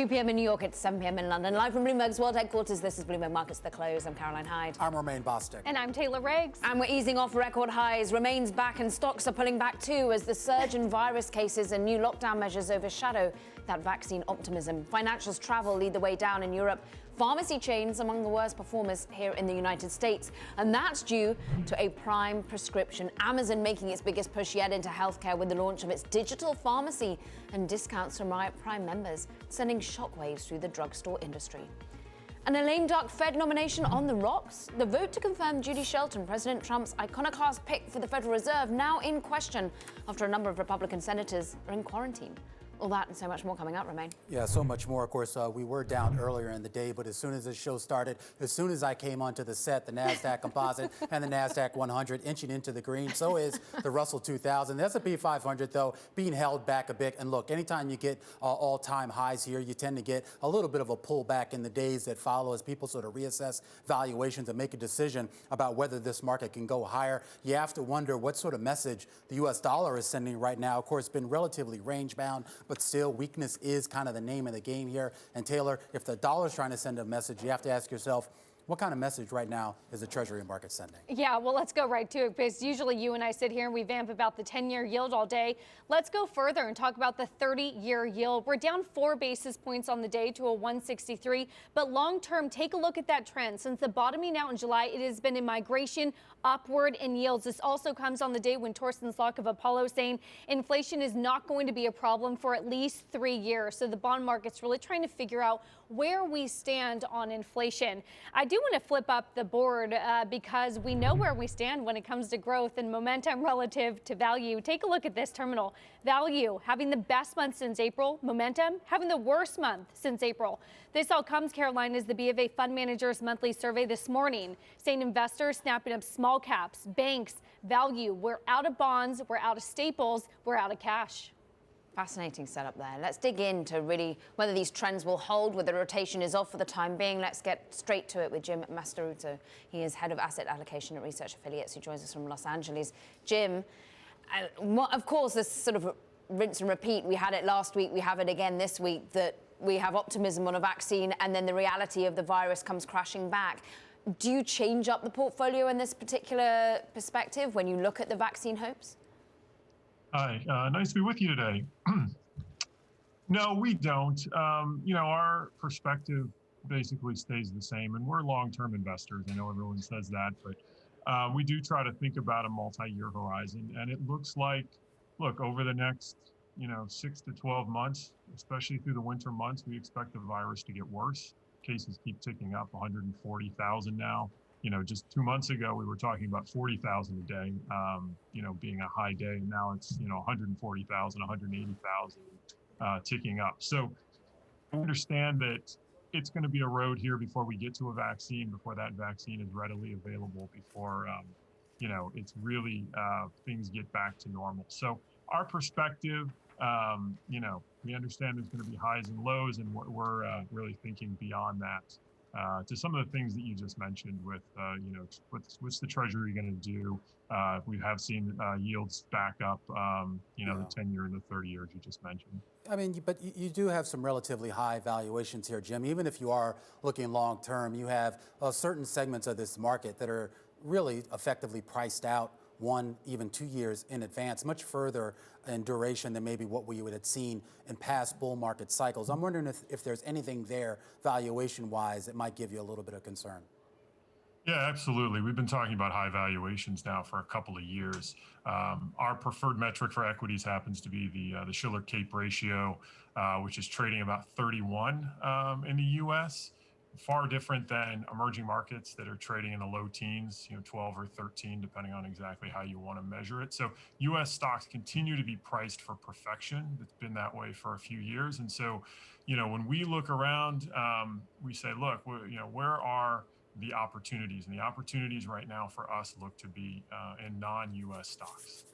2 p.m. in New York, it's 7 p.m. in London. Live from Bloomberg's World Headquarters, this is Bloomberg Markets at the Close. I'm Caroline Hyde. I'm Romaine Bostick. And I'm Taylor Riggs. And we're easing off record highs. Remains back and stocks are pulling back too as the surge in virus cases and new lockdown measures overshadow that vaccine optimism. Financials travel lead the way down in Europe. Pharmacy chains among the worst performers here in the United States. And that's due to a prime prescription. Amazon making its biggest push yet into healthcare with the launch of its digital pharmacy and discounts from Prime members, sending shockwaves through the drugstore industry. And a lame duck Fed nomination on the rocks? The vote to confirm Judy Shelton, President Trump's iconoclast pick for the Federal Reserve, now in question after a number of Republican senators are in quarantine. All that and so much more coming up, Romaine. Yeah, so much more. Of course, we were down earlier in the day, but as soon as the show started, as soon as I came onto the set, the NASDAQ Composite and the NASDAQ 100 inching into the green. So is the Russell 2000. The S&P 500, though, being held back a bit. And look, anytime you get all-time highs here, you tend to get a little bit of a pullback in the days that follow as people sort of reassess valuations and make a decision about whether this market can go higher. You have to wonder what sort of message the U.S. dollar is sending right now. Of course, it's been relatively range-bound, but still, weakness is kind of the name of the game here. And Taylor, if the dollar's trying to send a message, you have to ask yourself, what kind of message right now is the Treasury market sending? Yeah, well, let's go right to it, because usually you and I sit here and we vamp about the 10-year yield all day. Let's go further and talk about the 30-year yield. We're down 4 basis points on the day to a 163, but long-term, take a look at that trend. Since the bottoming out in July, it has been a migration upward in yields. This also comes on the day when Torsten Slok of Apollo saying inflation is not going to be a problem for at least 3 years. So the bond market's really trying to figure out where we stand on inflation. I do want to flip up the board because we know where we stand when it comes to growth and momentum relative to value. Take a look at this terminal. Value having the best month since April. Momentum having the worst month since April. This all comes, Caroline, as the B of A Fund Manager's monthly survey this morning, saying investors snapping up small caps, banks, value. We're out of bonds, we're out of staples, we're out of cash. Fascinating setup there. Let's dig into really whether these trends will hold, whether rotation is off for the time being. Let's get straight to it with Jim Mastaruto. He is head of asset allocation at Research Affiliates, who joins us from Los Angeles. Jim, of course, this sort of rinse and repeat. We had it last week. We have it again this week, that we have optimism on a vaccine and then the reality of the virus comes crashing back. Do you change up the portfolio in this particular perspective when you look at the vaccine hopes? Hi, nice to be with you today. No, we don't. Our perspective basically stays the same, and we're long-term investors. I know everyone says that, but we do try to think about a multi-year horizon. And it looks like, over the next, 6 to 12 months, especially through the winter months, we expect the virus to get worse. Cases keep ticking up, 140,000 now. Just 2 months ago, we were talking about 40,000 a day, being a high day. Now it's, 140,000, 180,000 ticking up. So I understand that it's going to be a road here before we get to a vaccine, before that vaccine is readily available, before, it's really things get back to normal. So our perspective, we understand there's going to be highs and lows, and we're really thinking beyond that. To some of the things that you just mentioned with, what's the Treasury going to do? We have seen yields back up, the 10-year and the 30 years you just mentioned. I mean, but you do have some relatively high valuations here, Jim. Even if you are looking long term, you have certain segments of this market that are really effectively priced out 1, even 2 years in advance, much further in duration than maybe what we would have seen in past bull market cycles. I'm wondering if there's anything there valuation-wise that might give you a little bit of concern. Yeah, absolutely. We've been talking about high valuations now for a couple of years. Our preferred metric for equities happens to be the Shiller-Cape ratio, which is trading about 31 in the U.S., far different than emerging markets that are trading in the low teens, 12 or 13, depending on exactly how you want to measure it. So U.S. stocks continue to be priced for perfection. It's been that way for a few years. And so, when we look around, we say, look, where are the opportunities? And the opportunities right now for us look to be in non-U.S. stocks.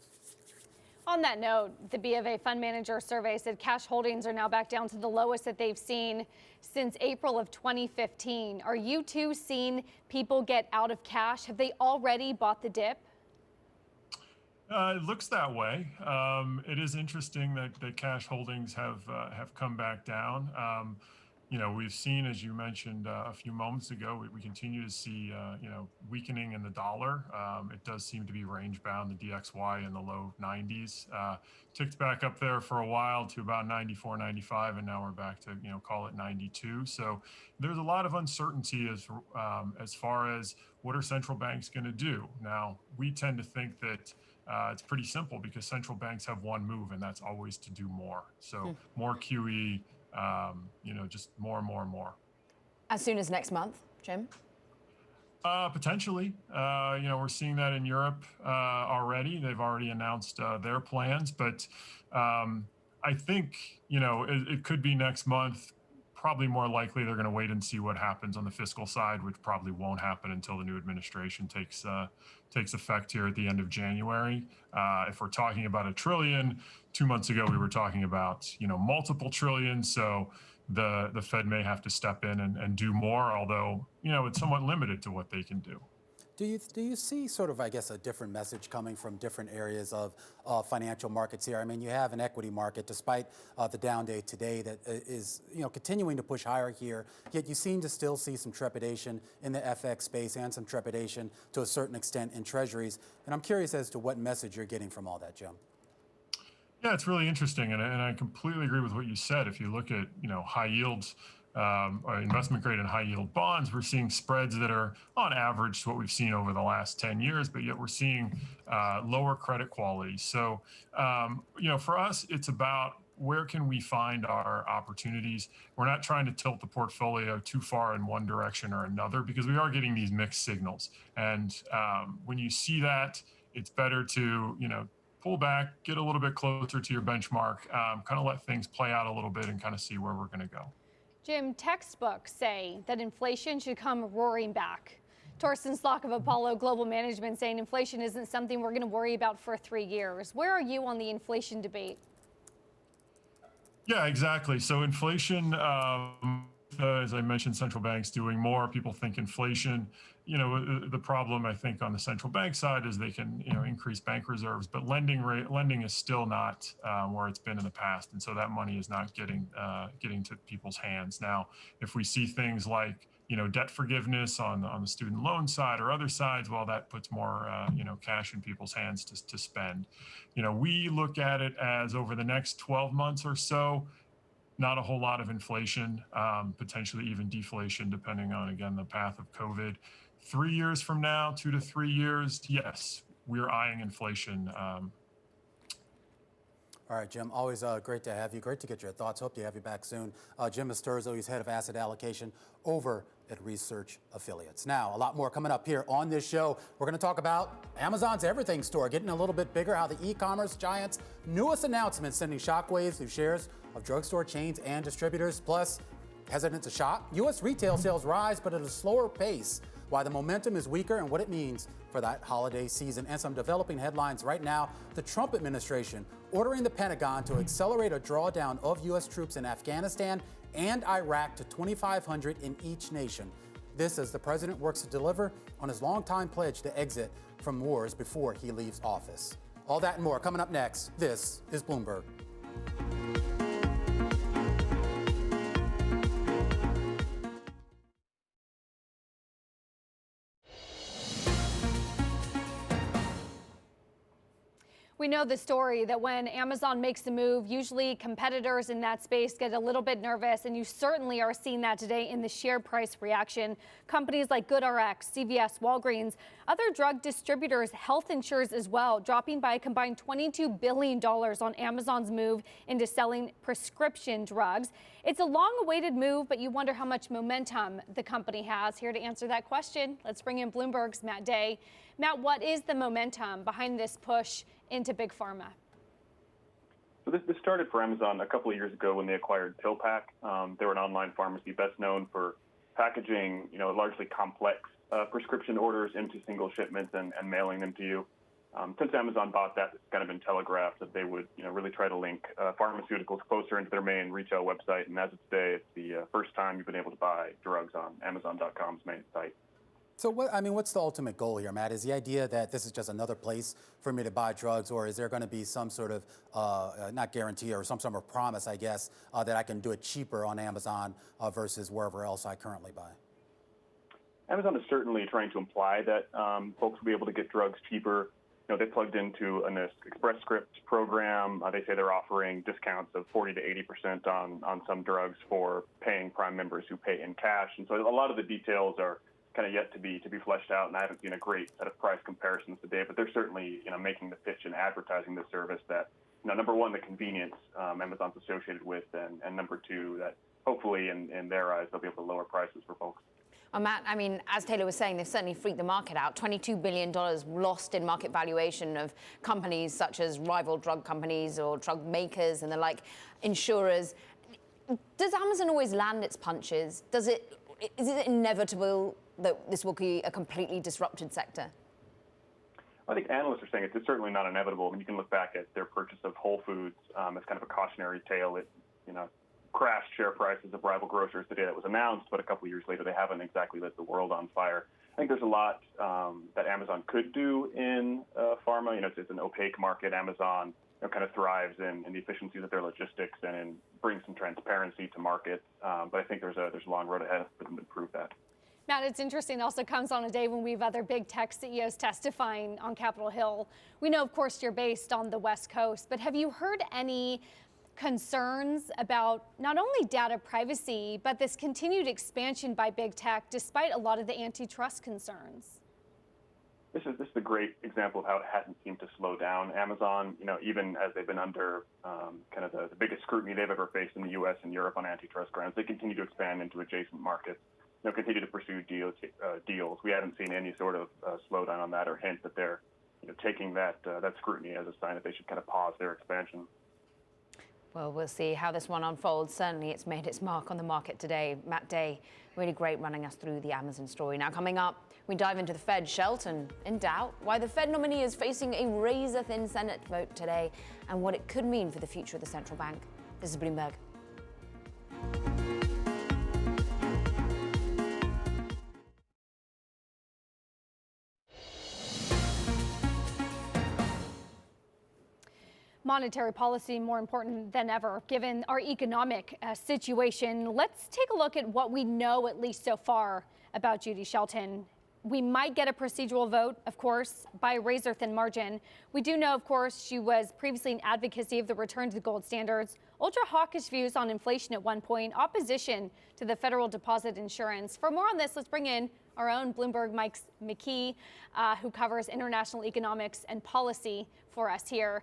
On that note, the B of A Fund Manager survey said cash holdings are now back down to the lowest that they've seen since April of 2015. Are you too seeing people get out of cash? Have they already bought the dip? It looks that way. It is interesting that cash holdings have come back down. We've seen, as you mentioned a few moments ago, we continue to see, weakening in the dollar. It does seem to be range bound, the DXY in the low 90s. Ticked back up there for a while to about 94, 95, and now we're back to, call it 92. So there's a lot of uncertainty as far as what are central banks going to do. Now, we tend to think that it's pretty simple because central banks have one move, and that's always to do more. So more QE, just more and more and more. As soon as next month, Jim? Potentially. We're seeing that in Europe already. They've already announced their plans, but I think, it could be next month. Probably more likely they're going to wait and see what happens on the fiscal side, which probably won't happen until the new administration takes effect here at the end of January. If we're talking about $1 trillion, 2 months ago we were talking about multiple trillions. So the Fed may have to step in and do more, although it's somewhat limited to what they can do. Do you see sort of, I guess, a different message coming from different areas of financial markets here? I mean, you have an equity market, despite the down day today, that is continuing to push higher here. Yet you seem to still see some trepidation in the FX space and some trepidation to a certain extent in treasuries. And I'm curious as to what message you're getting from all that, Jim. Yeah, it's really interesting, and I completely agree with what you said. If you look at high yields, investment grade and high yield bonds, we're seeing spreads that are on average to what we've seen over the last 10 years, but yet we're seeing lower credit quality. So, for us, it's about where can we find our opportunities. We're not trying to tilt the portfolio too far in one direction or another because we are getting these mixed signals. And when you see that, it's better to, pull back, get a little bit closer to your benchmark, kind of let things play out a little bit and kind of see where we're going to go. Jim, textbooks say that inflation should come roaring back. Torsten Slok of Apollo Global Management saying inflation isn't something we're going to worry about for 3 years. Where are you on the inflation debate? Yeah, exactly. So inflation, as I mentioned, central banks doing more. People think inflation. The problem I think on the central bank side is they can increase bank reserves, but lending is still not where it's been in the past, and so that money is not getting to people's hands. Now, if we see things like debt forgiveness on the student loan side or other sides, well, that puts more cash in people's hands to spend. We look at it as over the next 12 months or so. Not a whole lot of inflation, potentially even deflation, depending on, again, the path of COVID. 3 years from now, 2 to 3 years, yes, we're eyeing inflation. All right, Jim, always great to have you. Great to get your thoughts. Hope to have you back soon. Jim Masturzo, he's head of asset allocation over at Research Affiliates. Now, a lot more coming up here on this show. We're going to talk about Amazon's everything store getting a little bit bigger, how the e-commerce giant's newest announcement sending shockwaves through shares of drugstore chains and distributors. Plus, hesitant to shop? U.S. retail sales rise, but at a slower pace. Why the momentum is weaker and what it means for that holiday season. And some developing headlines right now. The Trump administration ordering the Pentagon to accelerate a drawdown of U.S. troops in Afghanistan and Iraq to 2,500 in each nation. This as the president works to deliver on his longtime pledge to exit from wars before he leaves office. All that and more coming up next. This is Bloomberg. We know the story that when Amazon makes a move, usually competitors in that space get a little bit nervous, and you certainly are seeing that today in the share price reaction. Companies like GoodRx, CVS, Walgreens, other drug distributors, health insurers as well, dropping by a combined $22 billion on Amazon's move into selling prescription drugs. It's a long-awaited move, but you wonder how much momentum the company has. Here to answer that question, let's bring in Bloomberg's Matt Day. Matt, what is the momentum behind this push into Big Pharma? So this started for Amazon a couple of years ago when they acquired PillPack. They were an online pharmacy best known for packaging, largely complex prescription orders into single shipments and mailing them to you. Since Amazon bought that, it's kind of been telegraphed that they would, really try to link pharmaceuticals closer into their main retail website. And as of today, it's the first time you've been able to buy drugs on Amazon.com's main site. So what's the ultimate goal here, Matt? Is the idea that this is just another place for me to buy drugs, or is there going to be some sort of, not guarantee or some sort of promise, I guess, that I can do it cheaper on Amazon versus wherever else I currently buy? Amazon is certainly trying to imply that folks will be able to get drugs cheaper. You know, they plugged into an Express Scripts program. They say they're offering discounts of 40 to 80% on some drugs for paying Prime members who pay in cash. And so a lot of the details are kind of yet to be fleshed out, and I haven't seen a great set of price comparisons today. But they're certainly making the pitch and advertising the service that number one, the convenience Amazon's associated with, and number two, that hopefully in their eyes they'll be able to lower prices for folks. Matt, I mean, as Taylor was saying, they've certainly freaked the market out. $22 billion lost in market valuation of companies such as rival drug companies or drug makers and the like, insurers. Does Amazon always land its punches? Is it inevitable that this will be a completely disrupted sector? I think analysts are saying it's certainly not inevitable. I mean, you can look back at their purchase of Whole Foods as kind of a cautionary tale. It, crashed share prices of rival grocers the day that was announced, but a couple of years later, they haven't exactly lit the world on fire. I think there's a lot that Amazon could do in pharma. It's an opaque market. Amazon kind of thrives in the efficiencies of their logistics and in bringing some transparency to market. But I think there's a long road ahead for them to prove that. Matt, it's interesting. It also comes on a day when we have other big tech CEOs testifying on Capitol Hill. We know, of course, you're based on the West Coast, but have you heard any concerns about not only data privacy, but this continued expansion by big tech, despite a lot of the antitrust concerns? This is a great example of how it hasn't seemed to slow down. Amazon, even as they've been under kind of the biggest scrutiny they've ever faced in the U.S. and Europe on antitrust grounds, they continue to expand into adjacent markets. Continue to pursue deals. We haven't seen any sort of slowdown on that or hint that they're taking that scrutiny as a sign that they should kind of pause their expansion. Well, we'll see how this one unfolds. Certainly, it's made its mark on the market today. Matt Day, really great running us through the Amazon story. Now, coming up, we dive into the Fed. Shelton, in doubt, why the Fed nominee is facing a razor-thin Senate vote today and what it could mean for the future of the central bank. This is Bloomberg. Monetary policy more important than ever, given our economic situation. Let's take a look at what we know, at least so far, about Judy Shelton. We might get a procedural vote, of course, by a razor-thin margin. We do know, of course, she was previously in advocacy of the return to the gold standards, ultra-hawkish views on inflation at one point, opposition to the federal deposit insurance. For more on this, let's bring in our own Bloomberg Mike McKee, who covers international economics and policy for us here.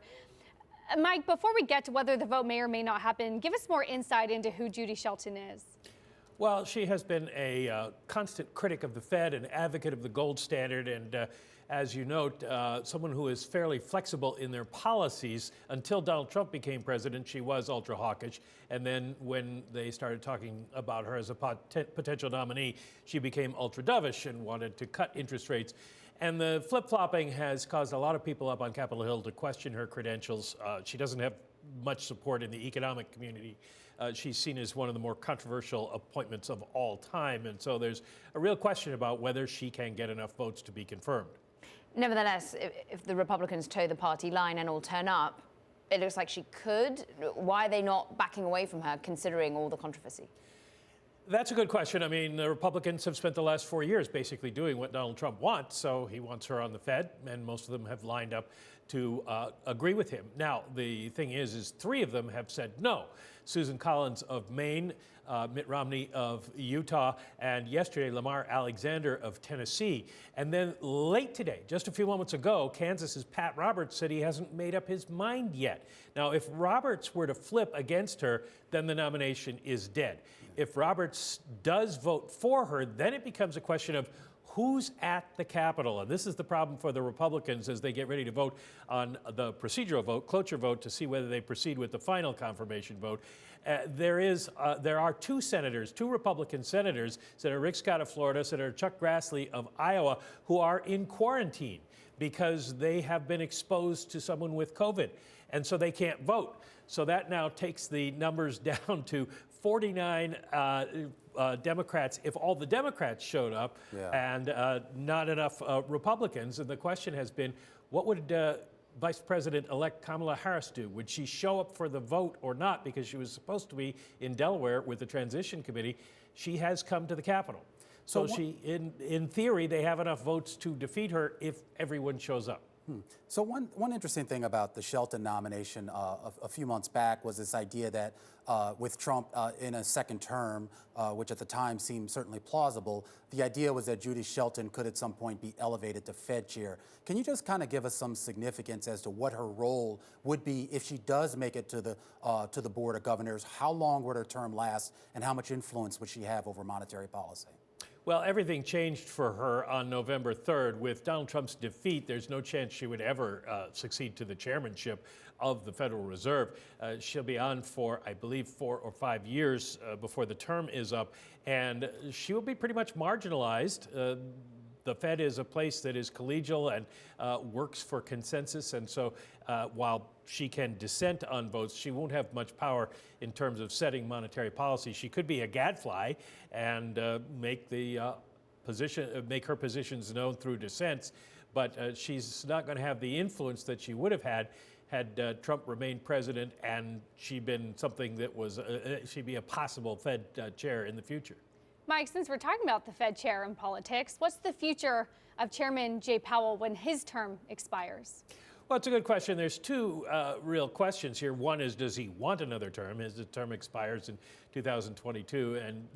Mike, before we get to whether the vote may or may not happen, give us more insight into who Judy Shelton is. Well, she has been a constant critic of the Fed, an advocate of the gold standard, and as you note, someone who is fairly flexible in their policies. Until Donald Trump became president, she was ultra hawkish. And then when they started talking about her as a potential nominee, she became ultra dovish and wanted to cut interest rates. And the flip-flopping has caused a lot of people up on Capitol Hill to question her credentials. She doesn't have much support in the economic community. She's seen as one of the more controversial appointments of all time. And so there's a real question about whether she can get enough votes to be confirmed. Nevertheless, if the Republicans toe the party line and all turn up, it looks like she could. Why are they not backing away from her, considering all the controversy? That's a good question. I mean, the Republicans have spent the last 4 years basically doing what Donald Trump wants. So he wants her on the Fed, and most of them have lined up to agree with him. Now, the thing is 3 of them have said no. Susan Collins of Maine, Mitt Romney of Utah, and yesterday Lamar Alexander of Tennessee. And then late today, just a few moments ago, Kansas's Pat Roberts said he hasn't made up his mind yet. Now, if Roberts were to flip against her, then the nomination is dead. If Roberts does vote for her, then it becomes a question of who's at the Capitol. And this is the problem for the Republicans as they get ready to vote on the procedural vote, cloture vote, to see whether they proceed with the final confirmation vote. There are 2 senators, 2 Republican senators, Senator Rick Scott of Florida, Senator Chuck Grassley of Iowa, who are in quarantine because they have been exposed to someone with COVID. And so they can't vote. So that now takes the numbers down to 49 Democrats if all the Democrats showed up and not enough Republicans. And the question has been, what would Vice President-elect Kamala Harris do? Would she show up for the vote or not? Because she was supposed to be in Delaware with the Transition Committee. She has come to the Capitol. So she, in theory, they have enough votes to defeat her if everyone shows up. So one interesting thing about the Shelton nomination a few months back was this idea that with Trump in a second term, which at the time seemed certainly plausible, the idea was that Judy Shelton could at some point be elevated to Fed chair. Can you just kind of give us some significance as to what her role would be if she does make it to the Board of Governors? How long would her term last, and how much influence would she have over monetary policy? Well, everything changed for her on November 3rd. With Donald Trump's defeat, there's no chance she would ever succeed to the chairmanship of the Federal Reserve. She'll be on for, I believe, 4 or 5 years before the term is up, and she will be pretty much marginalized. The Fed is a place that is collegial and works for consensus, and so while she can dissent on votes, she won't have much power in terms of setting monetary policy. She could be a gadfly and make her positions known through dissents, but she's not going to have the influence that she would have had Trump remained president and she'd been something that was she'd be a possible Fed chair in the future. Mike, since we're talking about the Fed chair in politics, what's the future of Chairman Jay Powell when his term expires? Well, it's a good question. There's two real questions here. One is, does he want another term? His term expires in 2022. And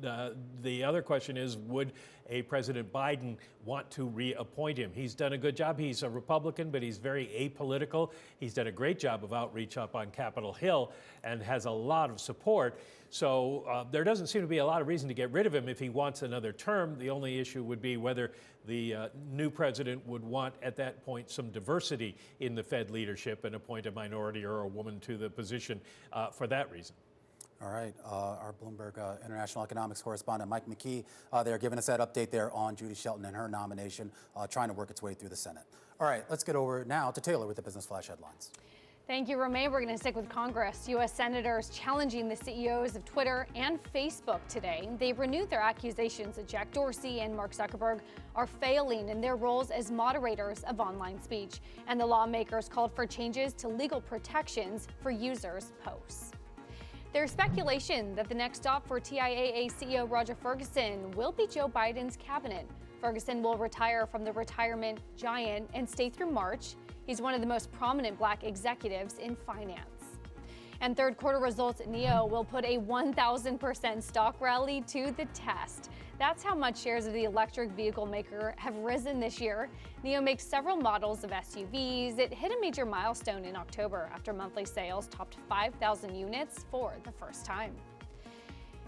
the other question is, would a President Biden want to reappoint him? He's done a good job. He's a Republican, but he's very apolitical. He's done a great job of outreach up on Capitol Hill and has a lot of support. So there doesn't seem to be a lot of reason to get rid of him if he wants another term. The only issue would be whether the new president would want, at that point, some diversity in the Fed leadership and appoint a minority or a woman to the position for that reason. All right, our Bloomberg international economics correspondent, Mike McKee, they're giving us that update there on Judy Shelton and her nomination, trying to work its way through the Senate. All right, let's get over now to Taylor with the Business Flash headlines. Thank you, Romain. We're going to stick with Congress. U.S. senators challenging the CEOs of Twitter and Facebook today. They renewed their accusations that Jack Dorsey and Mark Zuckerberg are failing in their roles as moderators of online speech. And the lawmakers called for changes to legal protections for users' posts. There's speculation that the next stop for TIAA CEO Roger Ferguson will be Joe Biden's cabinet. Ferguson will retire from the retirement giant and stay through March. He's one of the most prominent black executives in finance. And third quarter results at NIO will put a 1,000% stock rally to the test. That's how much shares of the electric vehicle maker have risen this year. NIO makes several models of SUVs. It hit a major milestone in October after monthly sales topped 5,000 units for the first time.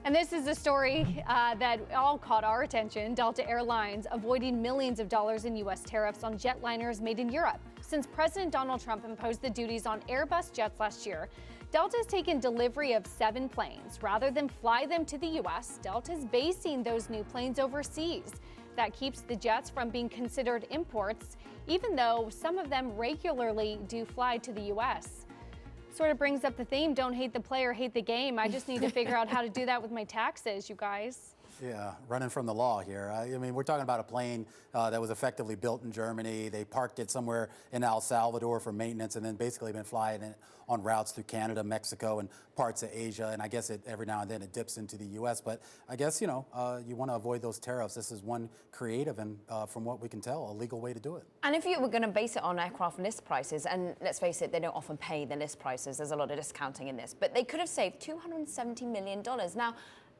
And this is a story that all caught our attention. Delta Airlines avoiding millions of dollars in U.S. tariffs on jetliners made in Europe. Since President Donald Trump imposed the duties on Airbus jets last year, Delta has taken delivery of 7 planes. Rather than fly them to the U.S., Delta is basing those new planes overseas. That keeps the jets from being considered imports, even though some of them regularly do fly to the U.S. Sort of brings up the theme, don't hate the player, hate the game. I just need to figure out how to do that with my taxes, you guys. Yeah, running from the law here. I mean, we're talking about a plane that was effectively built in Germany. They parked it somewhere in El Salvador for maintenance and then basically been flying it on routes through Canada, Mexico, and parts of Asia. And I guess every now and then it dips into the U.S. But I guess, you want to avoid those tariffs. This is one creative and, from what we can tell, a legal way to do it. And if you were going to base it on aircraft list prices, and let's face it, they don't often pay the list prices. There's a lot of discounting in this. But they could have saved $270 million. Now,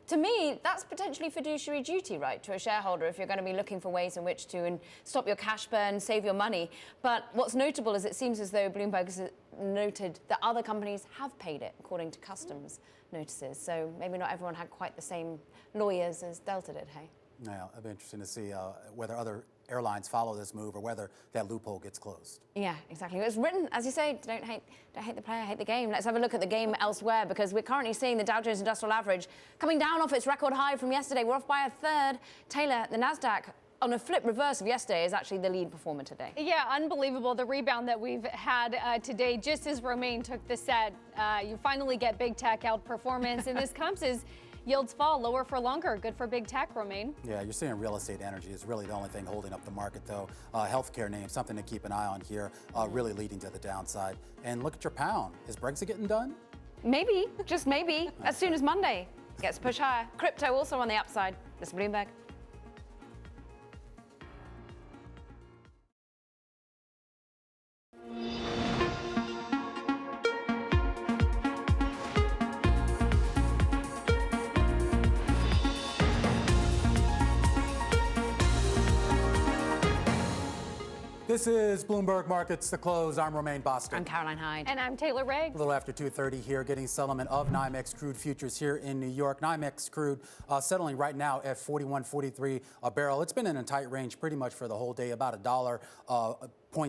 to me, that's potentially fiduciary duty, right, to a shareholder if you're going to be looking for ways in which to stop your cash burn, save your money. But what's notable is it seems as though Bloomberg has noted that other companies have paid it, according to customs notices. So maybe not everyone had quite the same lawyers as Delta did, hey? Yeah, it'll be interesting to see whether other airlines follow this move or whether that loophole gets closed. Yeah, exactly. It was written, as you say, don't hate the player, hate the game. Let's have a look at the game elsewhere, because we're currently seeing the Dow Jones Industrial Average coming down off its record high from yesterday. We're off by a third. Taylor, the Nasdaq, on a flip reverse of yesterday, is actually the lead performer today. Yeah, unbelievable, the rebound that we've had today. Just as Romain took the set, you finally get big tech outperformance, and this comes as Yields fall lower for longer. Good for big tech, Romaine. Yeah, you're seeing real estate energy is really the only thing holding up the market, though. Healthcare names, something to keep an eye on here, really leading to the downside. And look at your pound. Is Brexit getting done? Maybe, just maybe, as soon as Monday gets pushed higher. Crypto also on the upside. This is Bloomberg. This is Bloomberg Markets to Close. I'm Romaine Boston. I'm Caroline Hyde. And I'm Taylor Riggs. A little after 2:30 here, getting settlement of NYMEX crude futures here in New York. NYMEX crude settling right now at 41.43 a barrel. It's been in a tight range pretty much for the whole day, about $1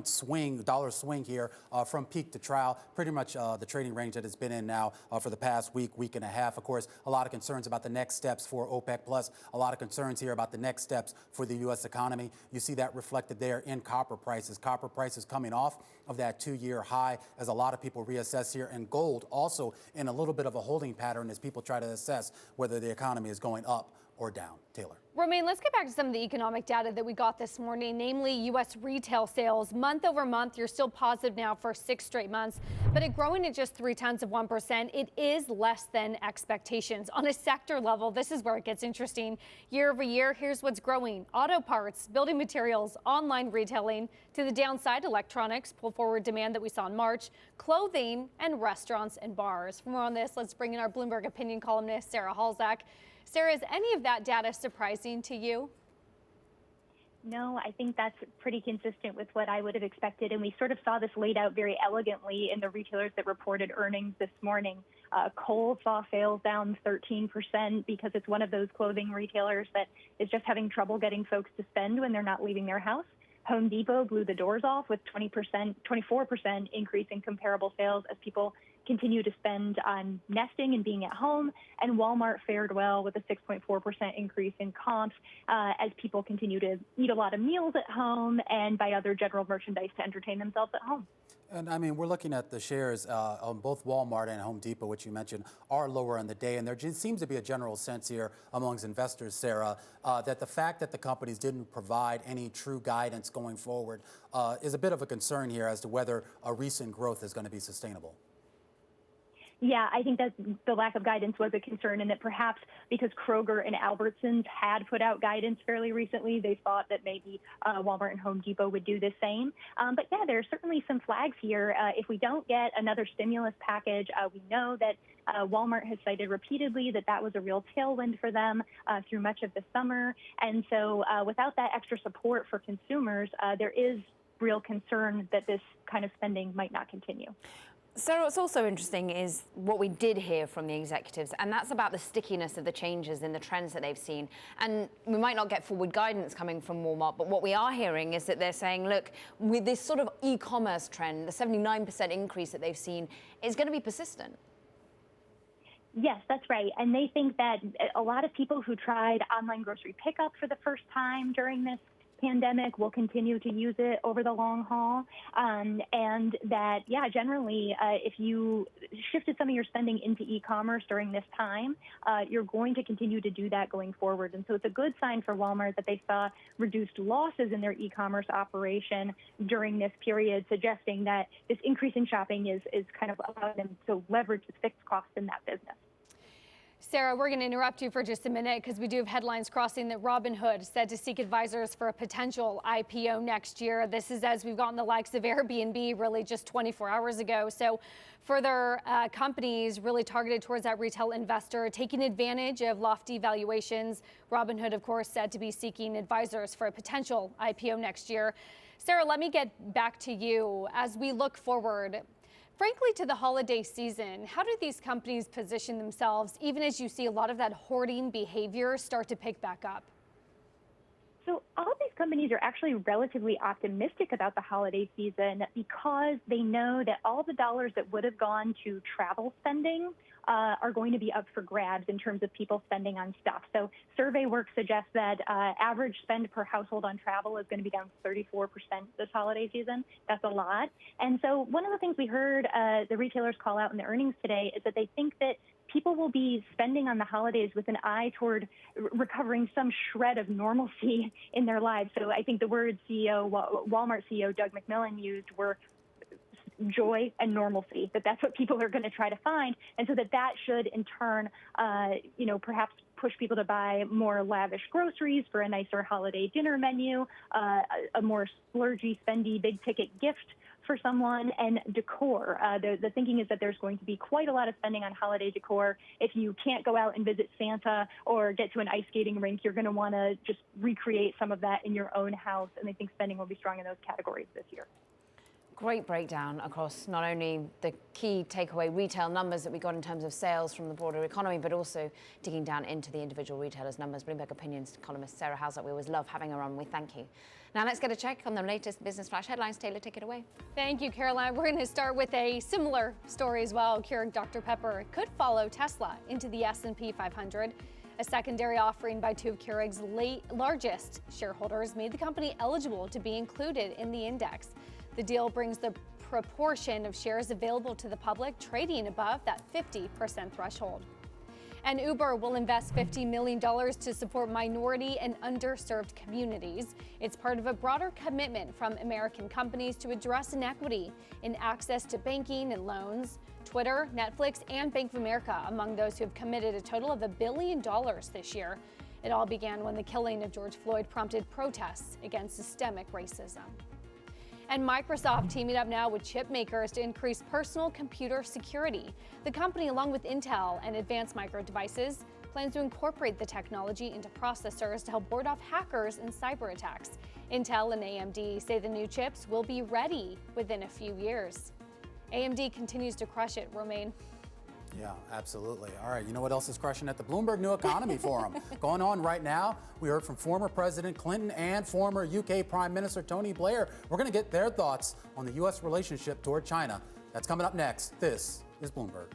swing here from peak to trial. Pretty much the trading range that it's been in now for the past week and a half. Of course, a lot of concerns about the next steps for OPEC Plus. A lot of concerns here about the next steps for the U.S. economy. You see that reflected there in copper prices. Copper prices coming off of that 2-year high as a lot of people reassess here. And gold also in a little bit of a holding pattern as people try to assess whether the economy is going up or down. Taylor. Romaine, let's get back to some of the economic data that we got this morning, namely U.S. retail sales. Month over month, you're still positive now for 6 straight months, but it growing at just 0.3%. It is less than expectations. On a sector level, this is where it gets interesting. Year over year, here's what's growing. Auto parts, building materials, online retailing. To the downside, electronics, pull forward demand that we saw in March, clothing, and restaurants and bars. For more on this, let's bring in our Bloomberg opinion columnist, Sarah Halzak. Sarah, is any of that data surprising to you? No, I think that's pretty consistent with what I would have expected. And we sort of saw this laid out very elegantly in the retailers that reported earnings this morning. Kohl's saw sales down 13% because it's one of those clothing retailers that is just having trouble getting folks to spend when they're not leaving their house. Home Depot blew the doors off with 24% increase in comparable sales as people continue to spend on nesting and being at home. And Walmart fared well with a 6.4% increase in comps as people continue to eat a lot of meals at home and buy other general merchandise to entertain themselves at home. And I mean, we're looking at the shares on both Walmart and Home Depot, which you mentioned, are lower in the day. And there seems to be a general sense here amongst investors, Sarah, that the fact that the companies didn't provide any true guidance going forward is a bit of a concern here as to whether a recent growth is going to be sustainable. Yeah, I think that the lack of guidance was a concern, and that perhaps because Kroger and Albertsons had put out guidance fairly recently, they thought that maybe Walmart and Home Depot would do the same. But yeah, there are certainly some flags here. If we don't get another stimulus package, we know that Walmart has cited repeatedly that that was a real tailwind for them through much of the summer. And so without that extra support for consumers, there is real concern that this kind of spending might not continue. So what's also interesting is what we did hear from the executives, and that's about the stickiness of the changes in the trends that they've seen. And we might not get forward guidance coming from Walmart, but what we are hearing is that they're saying, look, with this sort of e-commerce trend, the 79% increase that they've seen is going to be persistent. Yes, that's right. And they think that a lot of people who tried online grocery pickup for the first time during this pandemic will continue to use it over the long haul. And that, yeah, generally, if you shifted some of your spending into e-commerce during this time, you're going to continue to do that going forward. And so it's a good sign for Walmart that they saw reduced losses in their e-commerce operation during this period, suggesting that this increase in shopping is kind of allowing them to leverage the fixed costs in that business. Sarah, we're going to interrupt you for just a minute because we do have headlines crossing that Robinhood said to seek advisors for a potential IPO next year. This is as we've gotten the likes of Airbnb really just 24 hours ago. So further companies really targeted towards that retail investor taking advantage of lofty valuations. Robinhood, of course, said to be seeking advisors for a potential IPO next year. Sarah, let me get back to you as we look forward. Frankly, to the holiday season, how do these companies position themselves, even as you see a lot of that hoarding behavior start to pick back up? So all of these companies are actually relatively optimistic about the holiday season because they know that all the dollars that would have gone to travel spending are going to be up for grabs in terms of people spending on stuff. So survey work suggests that average spend per household on travel is going to be down 34% this holiday season. That's a lot. And so one of the things we heard the retailers call out in the earnings today is that they think that people will be spending on the holidays with an eye toward recovering some shred of normalcy in their lives. So I think the words Walmart CEO Doug McMillon used were joy and normalcy, that's what people are going to try to find. And so that should in turn, perhaps push people to buy more lavish groceries for a nicer holiday dinner menu, a more splurgy, spendy, big ticket gift for someone, and decor. The thinking is that there's going to be quite a lot of spending on holiday decor. If you can't go out and visit Santa or get to an ice skating rink, you're going to want to just recreate some of that in your own house. And I think spending will be strong in those categories this year. Great breakdown across not only the key takeaway retail numbers that we got in terms of sales from the broader economy, but also digging down into the individual retailers' numbers. Bloomberg Opinions columnist Sarah Hauser, we always love having her on. We thank you. Now let's get a check on the latest business flash headlines. Taylor, take it away. Thank you, Caroline. We're going to start with a similar story as well. Keurig Dr. Pepper could follow Tesla into the S&P 500. A secondary offering by two of Keurig's largest shareholders made the company eligible to be included in the index. The deal brings the proportion of shares available to the public trading above that 50% threshold. And Uber will invest $50 million to support minority and underserved communities. It's part of a broader commitment from American companies to address inequity in access to banking and loans. Twitter, Netflix, and Bank of America among those who have committed a total of $1 billion this year. It all began when the killing of George Floyd prompted protests against systemic racism. And Microsoft teaming up now with chip makers to increase personal computer security. The company, along with Intel and Advanced Micro Devices, plans to incorporate the technology into processors to help ward off hackers and cyber attacks. Intel and AMD say the new chips will be ready within a few years. AMD continues to crush it, Romaine. Yeah, absolutely. All right, you know what else is crushing at the Bloomberg New Economy Forum? Going on right now, we heard from former President Clinton and former UK Prime Minister Tony Blair. We're going to get their thoughts on the U.S. relationship toward China. That's coming up next. This is Bloomberg.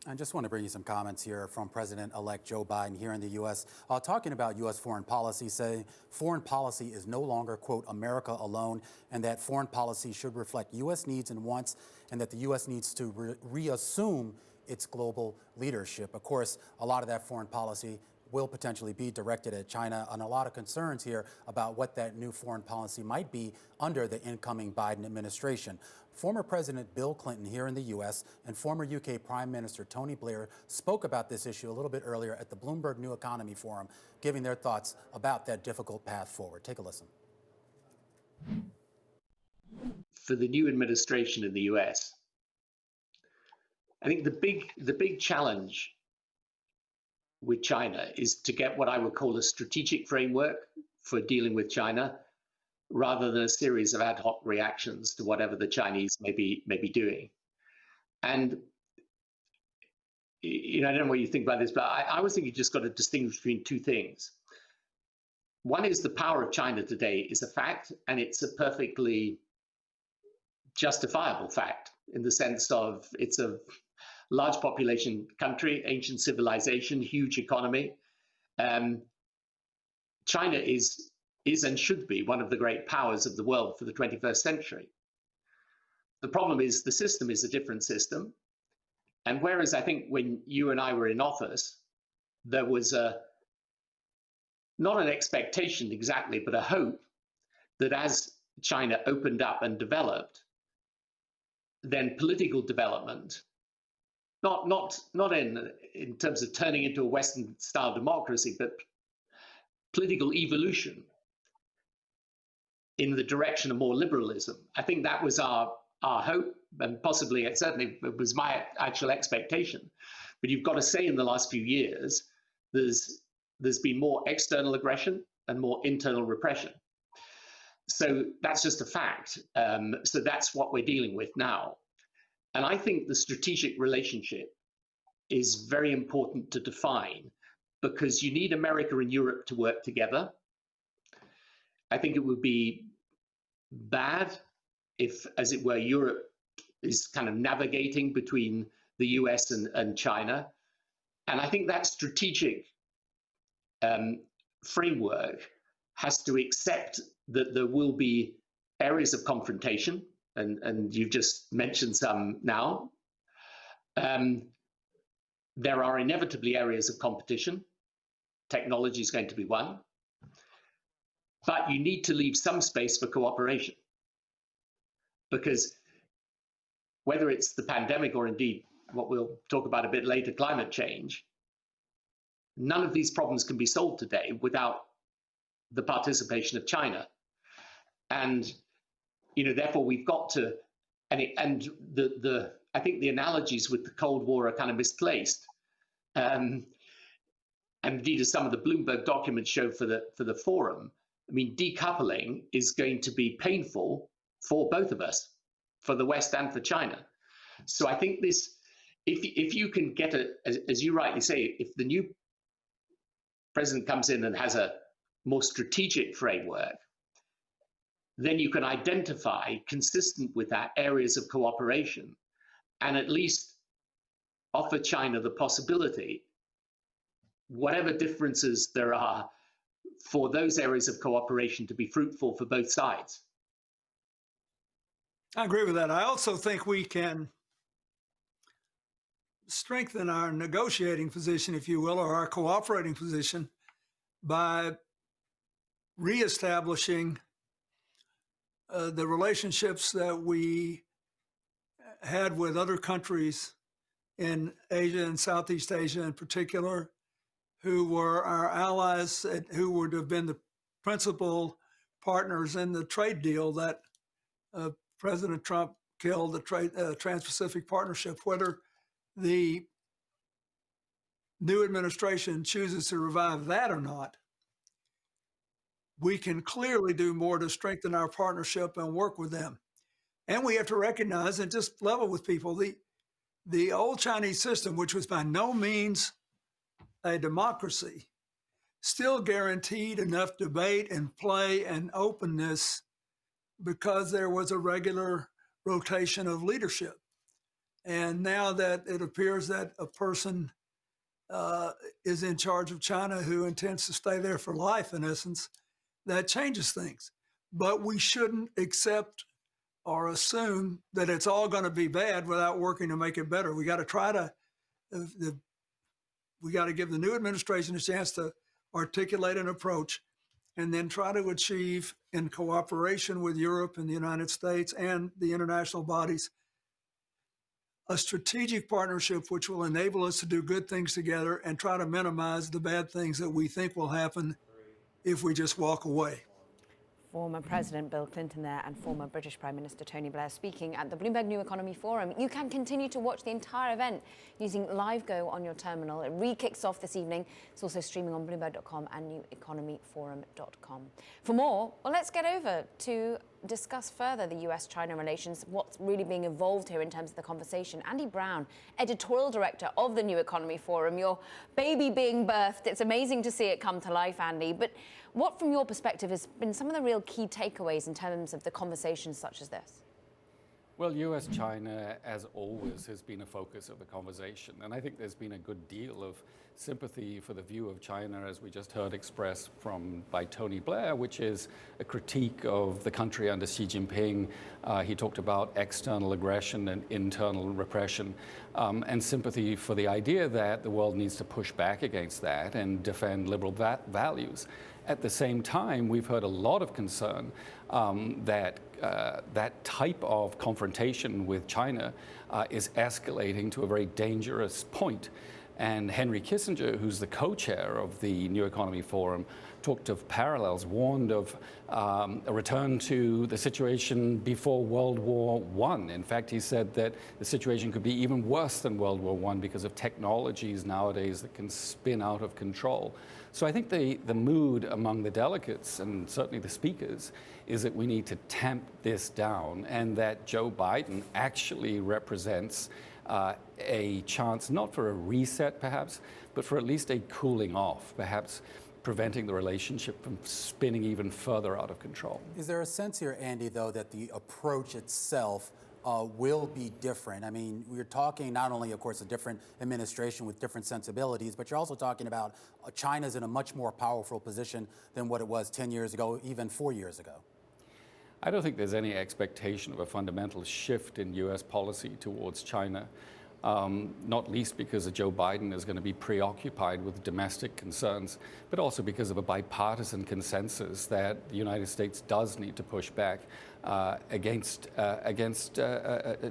I just want to bring you some comments here from President-elect Joe Biden here in the U.S. Talking about U.S. foreign policy, saying foreign policy is no longer, quote, America alone, and that foreign policy should reflect U.S. needs and wants, and that the U.S. needs to reassume its global leadership. Of course, a lot of that foreign policy will potentially be directed at China, and a lot of concerns here about what that new foreign policy might be under the incoming Biden administration. Former President Bill Clinton here in the U.S. and former UK Prime Minister Tony Blair spoke about this issue a little bit earlier at the Bloomberg New Economy Forum, giving their thoughts about that difficult path forward. Take a listen. For the new administration in the U.S., I think the big challenge with China is to get what I would call a strategic framework for dealing with China, rather than a series of ad hoc reactions to whatever the Chinese may be doing. And I don't know what you think about this, but I always think you just got to distinguish between two things. One is the power of China today is a fact, and it's a perfectly justifiable fact in the sense of it's a large population country, ancient civilization, huge economy. China is and should be one of the great powers of the world for the 21st century. The problem is the system is a different system. And whereas I think when you and I were in office, there was not an expectation exactly, but a hope that as China opened up and developed, then political development, not in terms of turning into a Western style democracy, but political evolution in the direction of more liberalism. I think that was our hope, and possibly it certainly was my actual expectation. But you've got to say in the last few years, there's been more external aggression and more internal repression. So that's just a fact. So that's what we're dealing with now. And I think the strategic relationship is very important to define, because you need America and Europe to work together. I think it would be bad if, as it were, Europe is kind of navigating between the US and China. And I think that strategic framework has to accept that there will be areas of confrontation, and you've just mentioned some now. There are inevitably areas of competition. Technology is going to be one. But you need to leave some space for cooperation. Because whether it's the pandemic or indeed what we'll talk about a bit later, climate change, none of these problems can be solved today without the participation of China. And, therefore we've got to, I think the analogies with the Cold War are kind of misplaced. And indeed, as some of the Bloomberg documents show for the forum, I mean, decoupling is going to be painful for both of us, for the West and for China. So I think this, if you can get as you rightly say, if the new president comes in and has a more strategic framework, then you can identify, consistent with that, areas of cooperation, and at least offer China the possibility, whatever differences there are, for those areas of cooperation to be fruitful for both sides. I agree with that. I also think we can strengthen our negotiating position, if you will, or our cooperating position by reestablishing the relationships that we had with other countries in Asia and Southeast Asia in particular, who were our allies, who would have been the principal partners in the trade deal that President Trump killed, the Trans-Pacific Partnership. Whether the new administration chooses to revive that or not, we can clearly do more to strengthen our partnership and work with them. And we have to recognize and just level with people, the old Chinese system, which was by no means a democracy, still guaranteed enough debate and play and openness because there was a regular rotation of leadership. And now that it appears that a person is in charge of China who intends to stay there for life, in essence, that changes things. But we shouldn't accept or assume that it's all going to be bad without working to make it better. We got to try to, we got to give the new administration a chance to articulate an approach and then try to achieve, in cooperation with Europe and the United States and the international bodies, a strategic partnership which will enable us to do good things together and try to minimize the bad things that we think will happen if we just walk away. Former President Bill Clinton there and former British Prime Minister Tony Blair speaking at the Bloomberg New Economy Forum. You can continue to watch the entire event using LiveGo on your terminal. It re-kicks off this evening. It's also streaming on Bloomberg.com and neweconomyforum.com. For more, well, let's get over to discuss further the U.S. China relations, what's really being evolved here in terms of the conversation. Andy Brown, editorial director of the New Economy Forum, your baby being birthed. It's amazing to see it come to life, Andy. But what, from your perspective, has been some of the real key takeaways in terms of the conversations such as this? Well, U.S. China, as always, has been a focus of the conversation. And I think there's been a good deal of sympathy for the view of China, as we just heard expressed by Tony Blair, which is a critique of the country under Xi Jinping. He talked about external aggression and internal repression, and sympathy for the idea that the world needs to push back against that and defend liberal values. At the same time, we've heard a lot of concern that that type of confrontation with China is escalating to a very dangerous point. And Henry Kissinger, who's the co-chair of the New Economy Forum, talked of parallels, warned of a return to the situation before World War I. In fact, he said that the situation could be even worse than World War I because of technologies nowadays that can spin out of control. So I think the mood among the delegates, and certainly the speakers, is that we need to tamp this down, and that Joe Biden actually represents a chance, not for a reset perhaps, but for at least a cooling off, perhaps preventing the relationship from spinning even further out of control. Is there a sense here, Andy, though, that the approach itself will be different. I mean, we're talking not only, of course, a different administration with different sensibilities, but you're also talking about China's in a much more powerful position than what it was 10 years ago, even 4 years ago. I don't think there's any expectation of a fundamental shift in U.S. policy towards China, not least because Joe Biden is going to be preoccupied with domestic concerns, but also because of a bipartisan consensus that the United States does need to push back against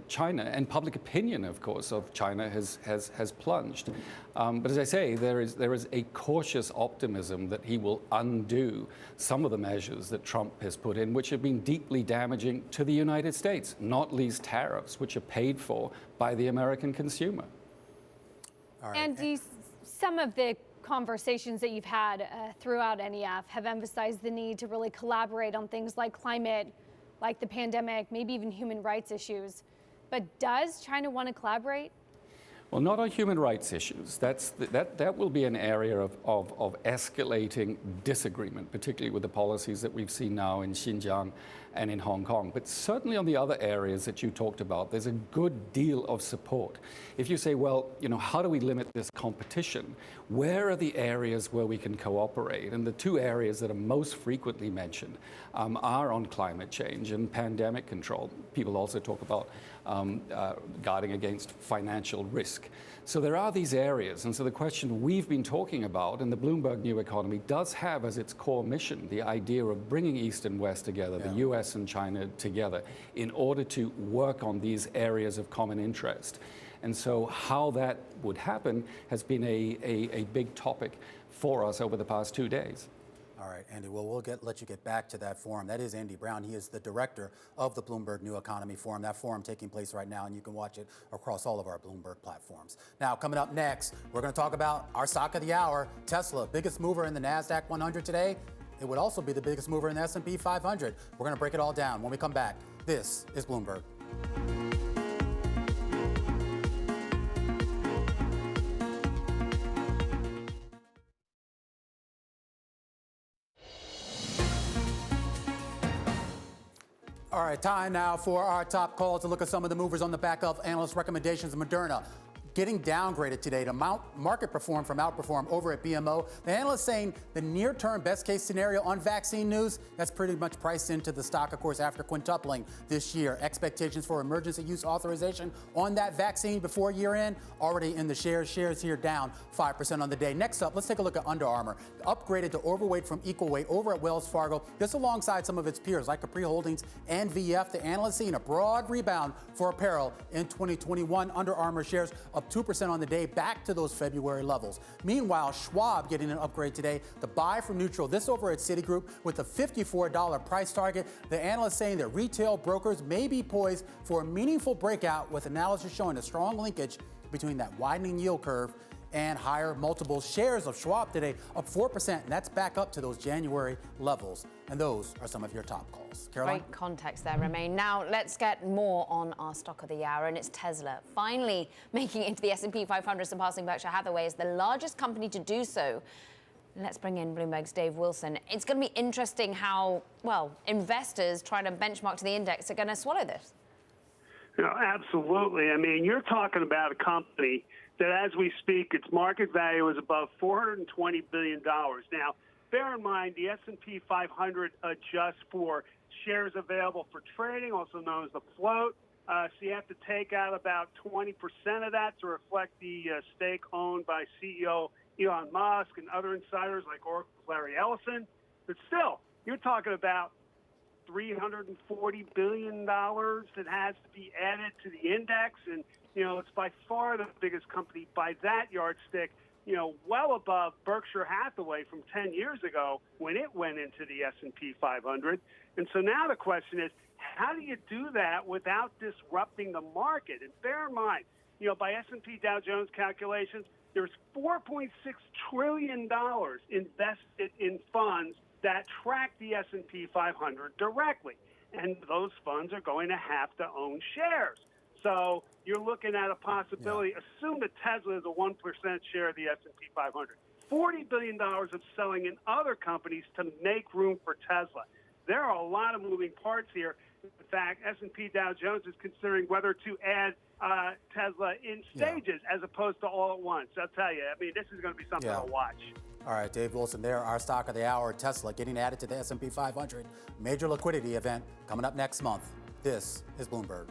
China. And public opinion, of course, of China has plunged. But as I say, there is a cautious optimism that he will undo some of the measures that Trump has put in, which have been deeply damaging to the United States, not least tariffs, which are paid for by the American consumer. All right. Andy, some of the conversations that you've had throughout NEF have emphasized the need to really collaborate on things like climate, like the pandemic, maybe even human rights issues. But does China want to collaborate? Well, not on human rights issues. That will be an area of escalating disagreement, particularly with the policies that we've seen now in Xinjiang and in Hong Kong. But certainly on the other areas that you talked about, there's a good deal of support. If you say, well, how do we limit this competition? Where are the areas where we can cooperate? And the two areas that are most frequently mentioned are on climate change and pandemic control. People also talk about guarding against financial risk. So there are these areas. And so the question we've been talking about in the Bloomberg New Economy does have as its core mission the idea of bringing East and West together, the U.S. and China together, in order to work on these areas of common interest. And so how that would happen has been a big topic for us over the past 2 days. All right, Andy, well, we'll let you get back to that forum. That is Andy Brown. He is the director of the Bloomberg New Economy Forum. That forum taking place right now, and you can watch it across all of our Bloomberg platforms. Now, coming up next, we're going to talk about our stock of the hour, Tesla, biggest mover in the NASDAQ 100 today. It would also be the biggest mover in the S&P 500. We're going to break it all down when we come back. This is Bloomberg. All right, time now for our top call to look at some of the movers on the back of analyst recommendations. Moderna getting downgraded today to market perform from outperform over at BMO. The analyst saying the near-term best-case scenario on vaccine news, that's pretty much priced into the stock, of course, after quintupling this year. Expectations for emergency use authorization on that vaccine before year-end, already in the shares. Shares here down 5% on the day. Next up, let's take a look at Under Armour. Upgraded to overweight from equal weight over at Wells Fargo, this alongside some of its peers like Capri Holdings and VF. The analyst seeing a broad rebound for apparel in 2021. Under Armour shares up 2% on the day, back to those February levels. Meanwhile, Schwab getting an upgrade today. The buy from neutral, this over at Citigroup with a $54 price target. The analyst saying that retail brokers may be poised for a meaningful breakout, with analysis showing a strong linkage between that widening yield curve and higher multiple. Shares of Schwab today up 4%, and that's back up to those January levels. And those are some of your top calls. Caroline? Great context there, Romain. Now let's get more on our stock of the hour, and it's Tesla. Finally making it into the S&P 500, surpassing Berkshire Hathaway as the largest company to do so. Let's bring in Bloomberg's Dave Wilson. It's going to be interesting how, well, investors trying to benchmark to the index are going to swallow this. Absolutely. I mean, you're talking about a company that, as we speak, its market value is above $420 billion. Now, bear in mind, the S&P 500 adjusts for shares available for trading, also known as the float. So you have to take out about 20% of that to reflect the stake owned by CEO Elon Musk and other insiders like Oracle's Larry Ellison. But still, you're talking about $340 billion that has to be added to the index. And, it's by far the biggest company by that yardstick, well above Berkshire Hathaway from 10 years ago when it went into the S&P 500. And so now the question is, how do you do that without disrupting the market? And bear in mind, by S&P Dow Jones calculations, there's $4.6 trillion invested in funds that track the S&P 500 directly. And those funds are going to have to own shares. So you're looking at a possibility. Assume that Tesla is a 1% share of the S&P 500. $40 billion of selling in other companies to make room for Tesla. There are a lot of moving parts here. In fact, S&P Dow Jones is considering whether to add Tesla in stages as opposed to all at once. I'll tell you, I mean, this is going to be something to watch. All right, Dave Wilson there, our stock of the hour, Tesla getting added to the S&P 500. Major liquidity event coming up next month. This is Bloomberg.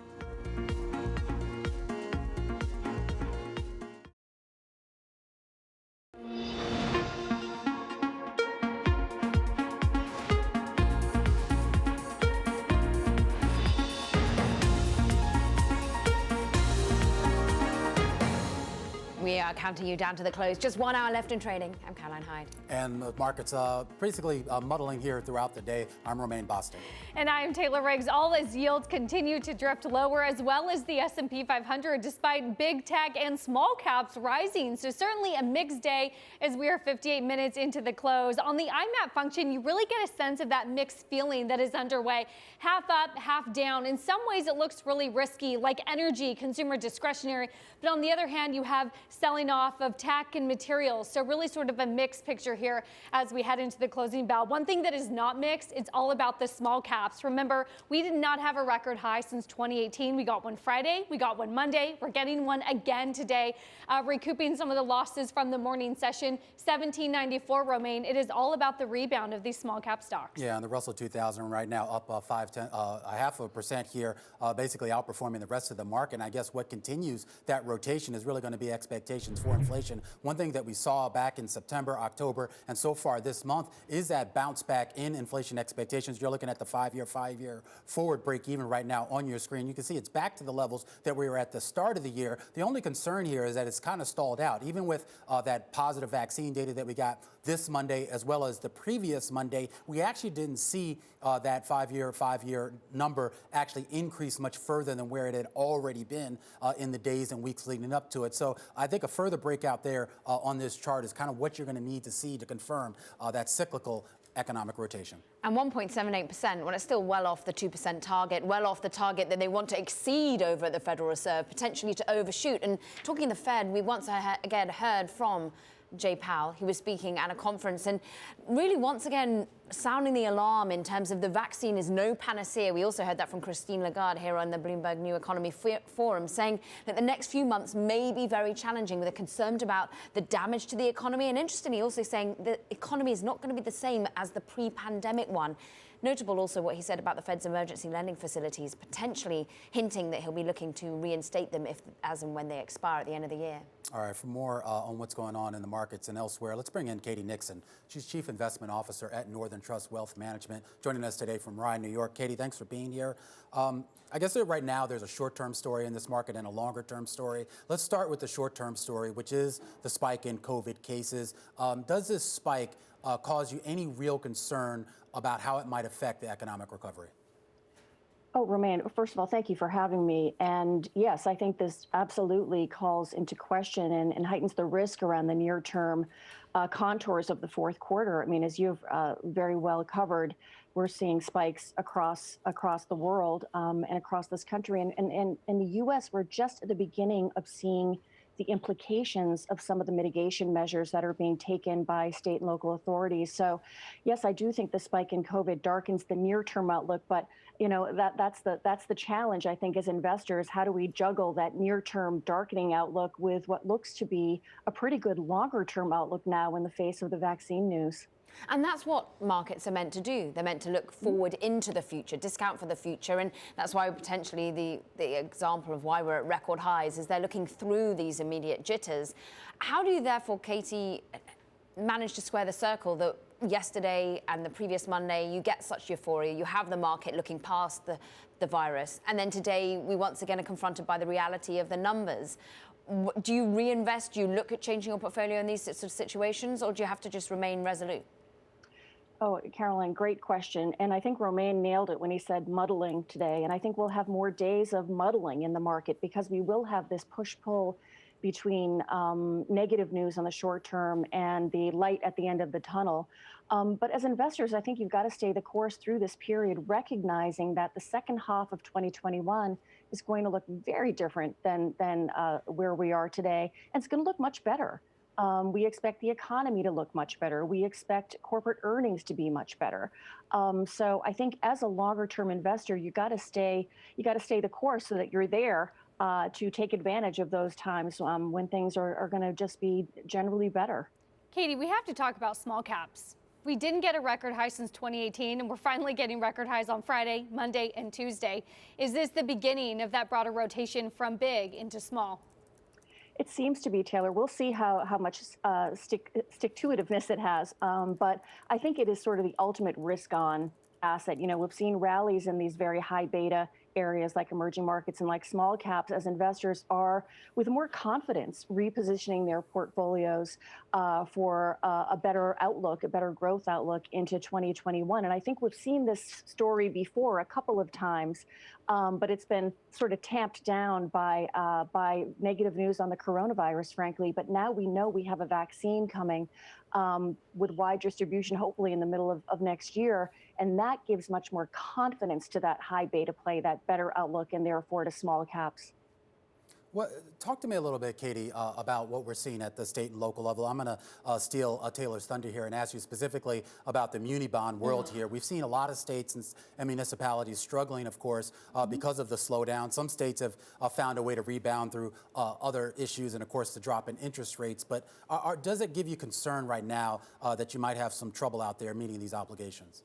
We are counting you down to the close. Just 1 hour left in trading. I'm Caroline Hyde. And the market's basically muddling here throughout the day. I'm Romaine Boston. And I'm Taylor Riggs. All as yields continue to drift lower, as well as the S&P 500, despite big tech and small caps rising. So certainly a mixed day as we are 58 minutes into the close. On the IMAP function, you really get a sense of that mixed feeling that is underway. Half up, half down. In some ways, it looks really risky, like energy, consumer discretionary. But on the other hand, you have selling off of tech and materials. So really sort of a mixed picture here as we head into the closing bell. One thing that is not mixed, it's all about the small caps. Remember, we did not have a record high since 2018. We got one Friday, we got one Monday, we're getting one again today, recouping some of the losses from the morning session. 1794, Romaine. It is all about the rebound of these small cap stocks. Yeah, and the Russell 2000 right now up 0.5% here, basically outperforming the rest of the market. And I guess what continues that rotation is really going to be expectations for inflation. One thing that we saw back in September, October, and so far this month is that bounce back in inflation expectations. You're looking at the five-year forward break even right now on your screen. You can see it's back to the levels that we were at the start of the year. The only concern here is that it's kind of stalled out. Even with that positive vaccine data that we got this Monday as well as the previous Monday, we actually didn't see that five-year number actually increase much further than where it had already been in the days and weeks leading up to it. So I think a further breakout there on this chart is kind of what you're going to need to see to confirm that cyclical economic rotation. And 1.78%, well, it's still well off the 2% target, well off the target that they want to exceed over at the Federal Reserve, potentially to overshoot. And talking the Fed, we once again heard from Jay Powell. He was speaking at a conference and really once again sounding the alarm in terms of the vaccine is no panacea. We also heard that from Christine Lagarde here on the Bloomberg New Economy Forum, saying that the next few months may be very challenging, with a concern about the damage to the economy. And interestingly, also saying the economy is not going to be the same as the pre-pandemic one. Notable also what he said about the Fed's emergency lending facilities, potentially hinting that he'll be looking to reinstate them if, as and when they expire at the end of the year. All right, for more on what's going on in the markets and elsewhere, let's bring in Katie Nixon. She's Chief Investment Officer at Northern Trust Wealth Management, joining us today from Rye, New York. Katie, thanks for being here. I guess that right now there's a short-term story in this market and a longer-term story. Let's start with the short-term story, which is the spike in COVID cases. Does this spike cause you any real concern about how it might affect the economic recovery? Oh, Romaine, first of all, thank you for having me. And yes, I think this absolutely calls into question and heightens the risk around the near-term contours of the fourth quarter. I mean, as you've very well covered, we're seeing spikes across the world and across this country. And in the U.S., we're just at the beginning of seeing the implications of some of the mitigation measures that are being taken by state and local authorities. So, yes, I do think the spike in COVID darkens the near-term outlook, but you know that's the challenge, I think, as investors. How do we juggle that near-term darkening outlook with what looks to be a pretty good longer-term outlook now in the face of the vaccine news? And that's what markets are meant to do. They're meant to look forward into the future, discount for the future. And that's why potentially the example of why we're at record highs is they're looking through these immediate jitters. How do you therefore, Katie, manage to square the circle that yesterday and the previous Monday you get such euphoria, you have the market looking past the virus, and then today we once again are confronted by the reality of the numbers? Do you reinvest? Do you look at changing your portfolio in these sorts of situations, or do you have to just remain resolute? Oh, Caroline, great question. And I think Romaine nailed it when he said muddling today. And I think we'll have more days of muddling in the market because we will have this push-pull between negative news on the short term and the light at the end of the tunnel. But as investors, I think you've got to stay the course through this period, recognizing that the second half of 2021 is going to look very different than where we are today. And it's going to look much better. We expect the economy to look much better. We expect corporate earnings to be much better. So I think as a longer term investor, you got to stay the course so that you're there to take advantage of those times when things are going to just be generally better. Katie, we have to talk about small caps. We didn't get a record high since 2018, and we're finally getting record highs on Friday, Monday, and Tuesday. Is this the beginning of that broader rotation from big into small? It seems to be, Taylor. We'll see how much stick-to-itiveness it has. But I think it is sort of the ultimate risk-on asset. You know, we've seen rallies in these very high beta areas like emerging markets and like small caps as investors are, with more confidence, repositioning their portfolios for a better outlook, a better growth outlook into 2021. And I think we've seen this story before a couple of times, but it's been sort of tamped down by negative news on the coronavirus, frankly. But now we know we have a vaccine coming with wide distribution, hopefully in the middle of next year. And that gives much more confidence to that high beta play, that better outlook, and therefore to small caps. Well, talk to me a little bit, Katie, about what we're seeing at the state and local level. I'm going to steal Taylor's thunder here and ask you specifically about the muni bond world here. We've seen a lot of states and municipalities struggling, of course, because of the slowdown. Some states have found a way to rebound through other issues and, of course, the drop in interest rates. But does it give you concern right now that you might have some trouble out there meeting these obligations?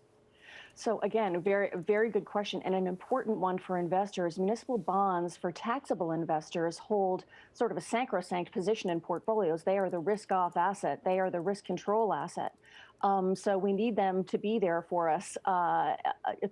So again, a very good question, and an important one for investors. Municipal bonds for taxable investors hold sort of a sacrosanct position in portfolios. They are the risk-off asset. They are the risk control asset. So we need them to be there for us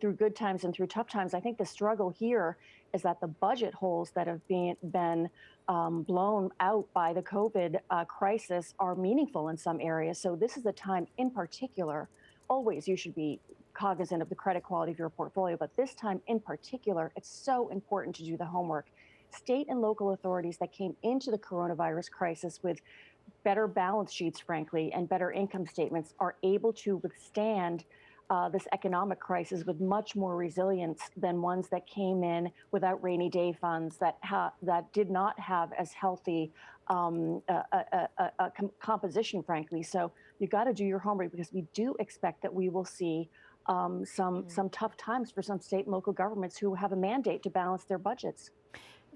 through good times and through tough times. I think the struggle here is that the budget holes that have been blown out by the COVID crisis are meaningful in some areas. So this is a time in particular, always you should be cognizant of the credit quality of your portfolio, but this time in particular, it's so important to do the homework. State and local authorities that came into the coronavirus crisis with better balance sheets, frankly, and better income statements are able to withstand this economic crisis with much more resilience than ones that came in without rainy day funds, that did not have as healthy composition, frankly. So you've got to do your homework, because we do expect that we will see some tough times for some state and local governments who have a mandate to balance their budgets.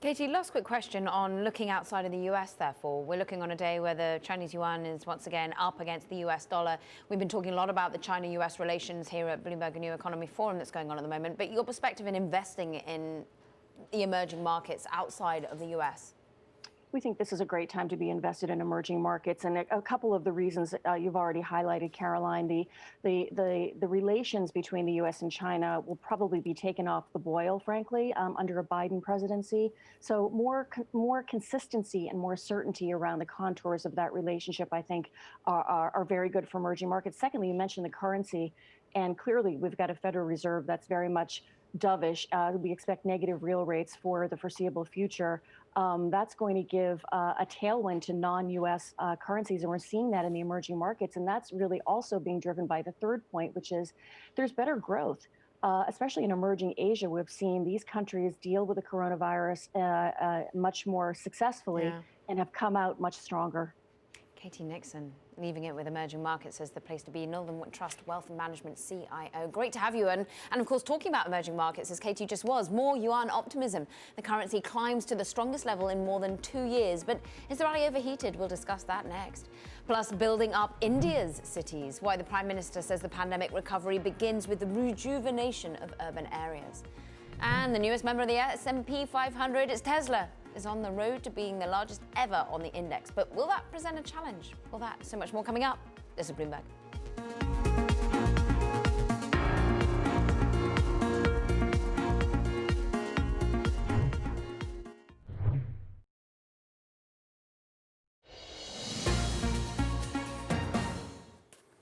Katie, last quick question on looking outside of the US, therefore. We're looking on a day where the Chinese yuan is once again up against the US dollar. We've been talking a lot about the China-US relations here at Bloomberg New Economy Forum that's going on at the moment. But your perspective in investing in the emerging markets outside of the US? We think this is a great time to be invested in emerging markets, and a couple of the reasons you've already highlighted, Caroline. The relations between the U.S. and China will probably be taken off the boil, frankly, under a Biden presidency. So more consistency and more certainty around the contours of that relationship, I think, are very good for emerging markets. Secondly, you mentioned the currency, and clearly we've got a Federal Reserve that's very much dovish. We expect negative real rates for the foreseeable future. That's going to give a tailwind to non-U.S. currencies, and we're seeing that in the emerging markets. And that's really also being driven by the third point, which is there's better growth, especially in emerging Asia. We've seen these countries deal with the coronavirus much more successfully and have come out much stronger. Katie Nixon, leaving it with emerging markets as the place to be. Northern Trust Wealth Management CIO. Great to have you. And of course, talking about emerging markets, as Katie just was, more yuan optimism. The currency climbs to the strongest level in more than 2 years. But is the rally overheated? We'll discuss that next. Plus, building up India's cities. Why the Prime Minister says the pandemic recovery begins with the rejuvenation of urban areas. And the newest member of the S&P 500 is Tesla. Is on the road to being the largest ever on the index. But will that present a challenge? Will that? So much more coming up. This is Bloomberg.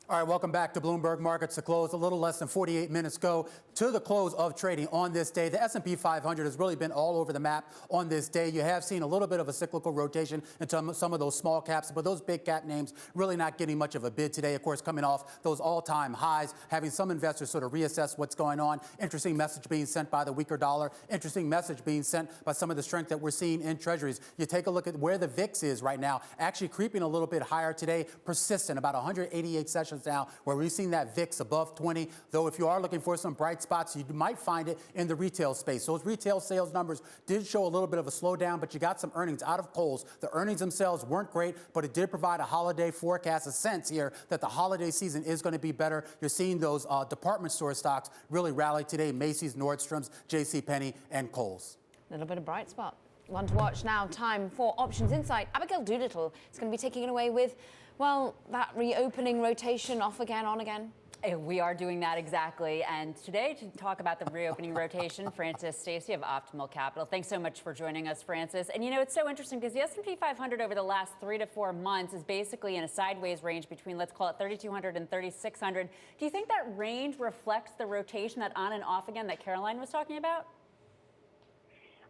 All right, welcome back to Bloomberg Markets. To close, a little less than 48 minutes go to the close of trading on this day. The S&P 500 has really been all over the map on this day. You have seen a little bit of a cyclical rotation into some of those small caps, but those big cap names really not getting much of a bid today. Of course, coming off those all-time highs, having some investors sort of reassess what's going on. Interesting message being sent by the weaker dollar. Interesting message being sent by some of the strength that we're seeing in treasuries. You take a look at where the VIX is right now, actually creeping a little bit higher today, persistent, about 188 sessions now, where we've seen that VIX above 20. Though if you are looking for some bright spots, you might find it in the retail space. Those retail sales numbers did show a little bit of a slowdown, but you got some earnings out of Kohl's. The earnings themselves weren't great, but it did provide a holiday forecast, a sense here that the holiday season is going to be better. You're seeing those department store stocks really rally today: Macy's, Nordstrom's, JCPenney, and Kohl's. A little bit of bright spot. One to watch now. Time for Options Insight. Abigail Doolittle is going to be taking it away with, well, that reopening rotation, off again, on again. We are doing that exactly. And today, to talk about the reopening rotation, Frances Stacey of Optimal Capital. Thanks so much for joining us, Frances. And you know, it's so interesting because the S&P 500 over the last 3 to 4 months is basically in a sideways range between, let's call it 3,200 and 3,600. Do you think that range reflects the rotation, that on and off again that Caroline was talking about?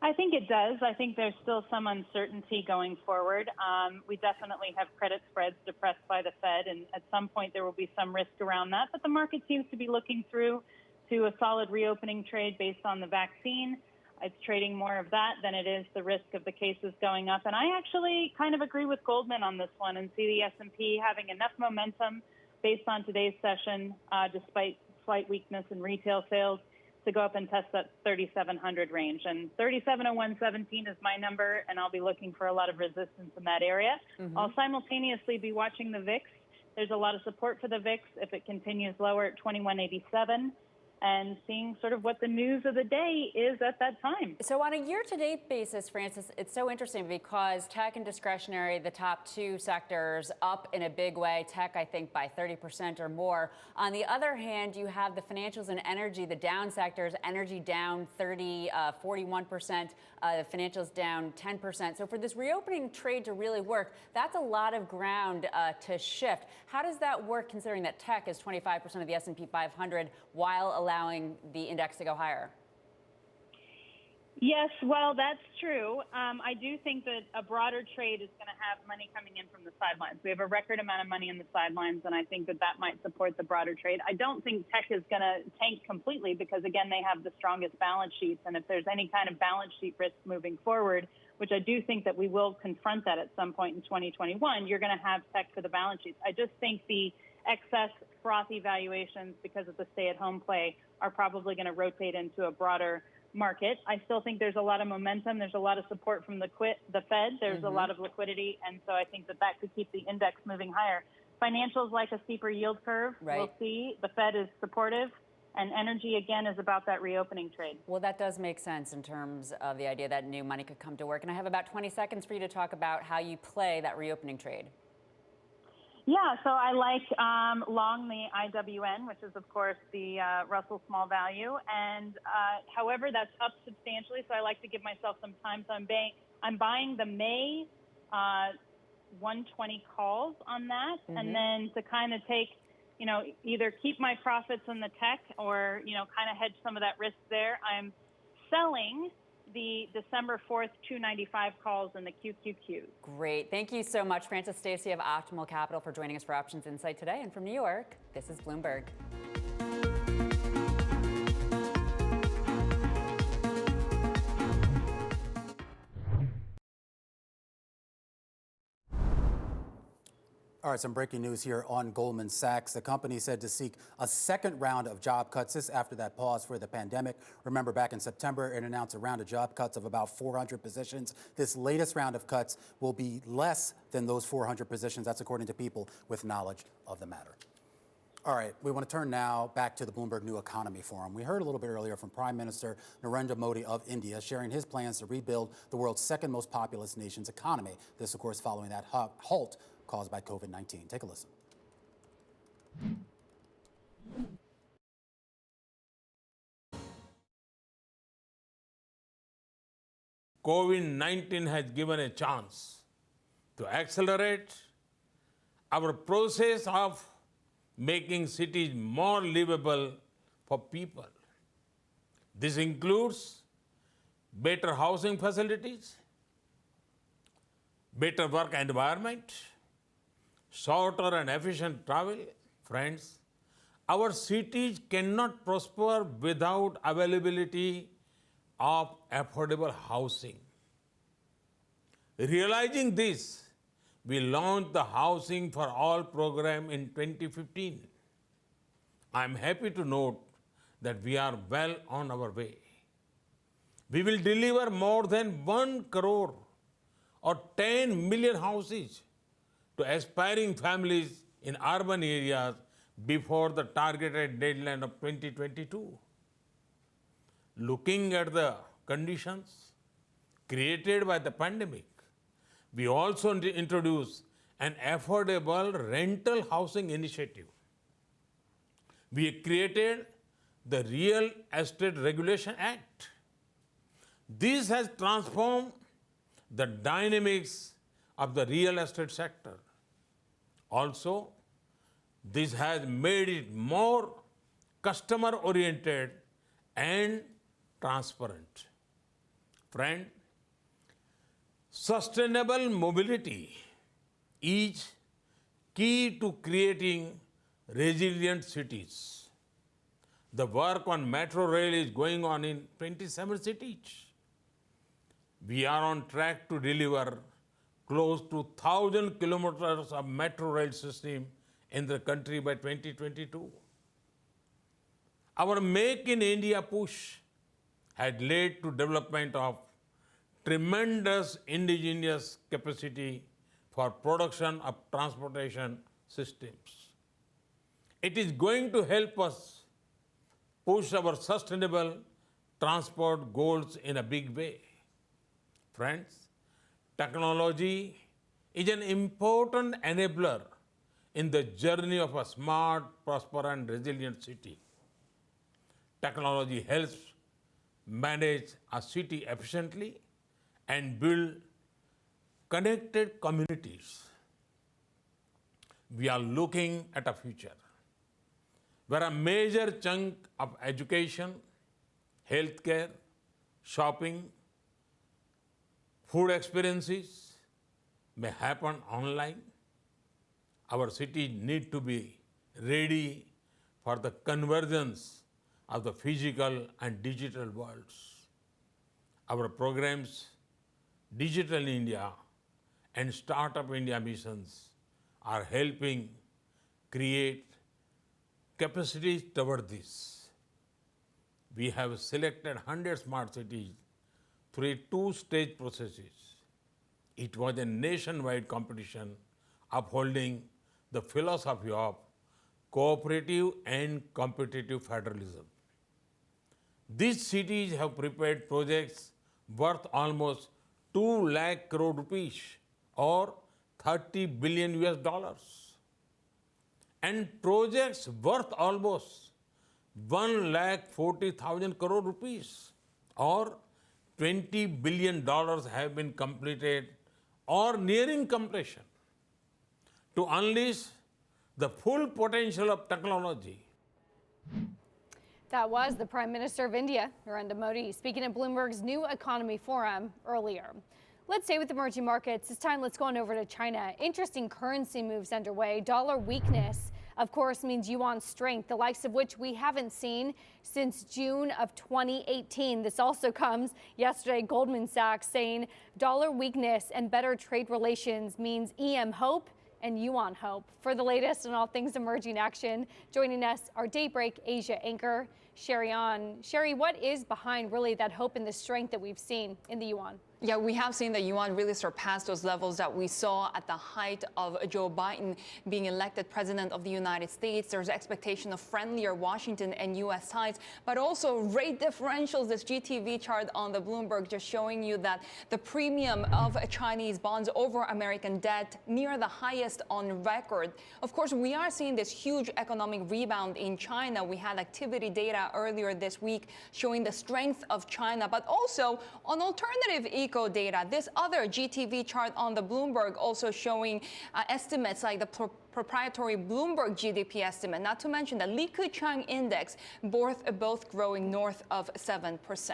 I think it does. I think there's still some uncertainty going forward. We definitely have credit spreads depressed by the Fed, and at some point there will be some risk around that. But the market seems to be looking through to a solid reopening trade based on the vaccine. It's trading more of that than it is the risk of the cases going up. And I actually kind of agree with Goldman on this one and see the S&P having enough momentum based on today's session, despite slight weakness in retail sales, to go up and test that 3,700 range. And 3701.17 is my number, and I'll be looking for a lot of resistance in that area. I'll simultaneously be watching the VIX. There's a lot of support for the VIX if it continues lower at 2187, and seeing sort of what the news of the day is at that time. So on a year-to-date basis, Frances, it's so interesting because tech and discretionary, the top two sectors, up in a big way. Tech, I think, by 30% or more. On the other hand, you have the financials and energy, the down sectors, energy down 41%, the financials down 10%. So for this reopening trade to really work, that's a lot of ground to shift. How does that work considering that tech is 25% of the S&P 500 while allowing the index to go higher? Yes, well, that's true. I do think that a broader trade is going to have money coming in from the sidelines. We have a record amount of money in the sidelines, and I think that that might support the broader trade. I don't think tech is going to tank completely because, again, they have the strongest balance sheets. And if there's any kind of balance sheet risk moving forward, which I do think that we will confront that at some point in 2021, you're going to have tech for the balance sheets. I just think the excess frothy valuations because of the stay-at-home play are probably going to rotate into a broader market. I still think there's a lot of momentum. There's a lot of support from the Fed. There's a lot of liquidity. And so I think that that could keep the index moving higher. Financials like a steeper yield curve. Right. We'll see. The Fed is supportive. And energy, again, is about that reopening trade. Well, that does make sense in terms of the idea that new money could come to work. And I have about 20 seconds for you to talk about how you play that reopening trade. Yeah, so I like long the IWN, which is, of course, the Russell Small Value. And however, that's up substantially, so I like to give myself some time. So I'm buying the May 120 calls on that, and then to kind of take, you know, either keep my profits in the tech or, you know, kind of hedge some of that risk there. I'm selling the December 4th 295 calls in the QQQ. Great. Thank you so much, Frances Stacey of Optimal Capital, for joining us for Options Insight today. And from New York, this is Bloomberg. All right, some breaking news here on Goldman Sachs. The company said to seek a second round of job cuts. This after that pause for the pandemic. Remember, back in September, it announced a round of job cuts of about 400 positions. This latest round of cuts will be less than those 400 positions. That's according to people with knowledge of the matter. All right, we want to turn now back to the Bloomberg New Economy Forum. We heard a little bit earlier from Prime Minister Narendra Modi of India sharing his plans to rebuild the world's second most populous nation's economy. This, of course, following that halt caused by COVID-19. Take a listen. COVID-19 has given a chance to accelerate our process of making cities more livable for people. This includes better housing facilities, better work environment, shorter and efficient travel. Friends, our cities cannot prosper without availability of affordable housing. Realizing this, we launched the Housing for All program in 2015. I am happy to note that we are well on our way. We will deliver more than 1 crore or 10 million houses to aspiring families in urban areas before the targeted deadline of 2022. Looking at the conditions created by the pandemic, we also introduced an affordable rental housing initiative. We created the Real Estate Regulation Act. This has transformed the dynamics of the real estate sector. Also, this has made it more customer-oriented and transparent. Friend, sustainable mobility is key to creating resilient cities. The work on metro rail is going on in 27 cities. We are on track to deliver close to 1,000 kilometers of metro rail system in the country by 2022. Our Make in India push had led to development of tremendous indigenous capacity for production of transportation systems. It is going to help us push our sustainable transport goals in a big way. Friends, technology is an important enabler in the journey of a smart, prosperous, and resilient city. Technology helps manage a city efficiently and build connected communities. We are looking at a future where a major chunk of education, healthcare, shopping, food experiences may happen online. Our cities need to be ready for the convergence of the physical and digital worlds. Our programs, Digital India and Startup India missions are helping create capacities toward this. We have selected 100 smart cities through a two-stage processes. It was a nationwide competition upholding the philosophy of cooperative and competitive federalism. These cities have prepared projects worth almost 2 lakh crore rupees or 30 billion US dollars and projects worth almost 1,40,000 crore rupees or $20 billion have been completed or nearing completion to unleash the full potential of technology. That was the Prime Minister of India, Narendra Modi, speaking at Bloomberg's New Economy Forum earlier. Let's stay with emerging markets. This time, let's go on over to China. Interesting currency moves underway. Dollar weakness, of course, means yuan strength, the likes of which we haven't seen since June of 2018. This also comes yesterday, Goldman Sachs saying dollar weakness and better trade relations means EM hope and yuan hope. For the latest on all things emerging action, joining us, our Daybreak Asia anchor, Sherry On. Sherry, what is behind really that hope and the strength that we've seen in the yuan? Yeah, we have seen the yuan really surpass those levels that we saw at the height of Joe Biden being elected president of the United States. There's expectation of friendlier Washington and U.S. ties, but also rate differentials. This GTV chart on the Bloomberg just showing you that the premium of Chinese bonds over American debt near the highest on record. Of course, we are seeing this huge economic rebound in China. We had activity data earlier this week showing the strength of China, but also on alternative PICO data. This other GTV chart on the Bloomberg also showing estimates like the proprietary Bloomberg GDP estimate, not to mention the Liku-Chang index, both growing north of 7%.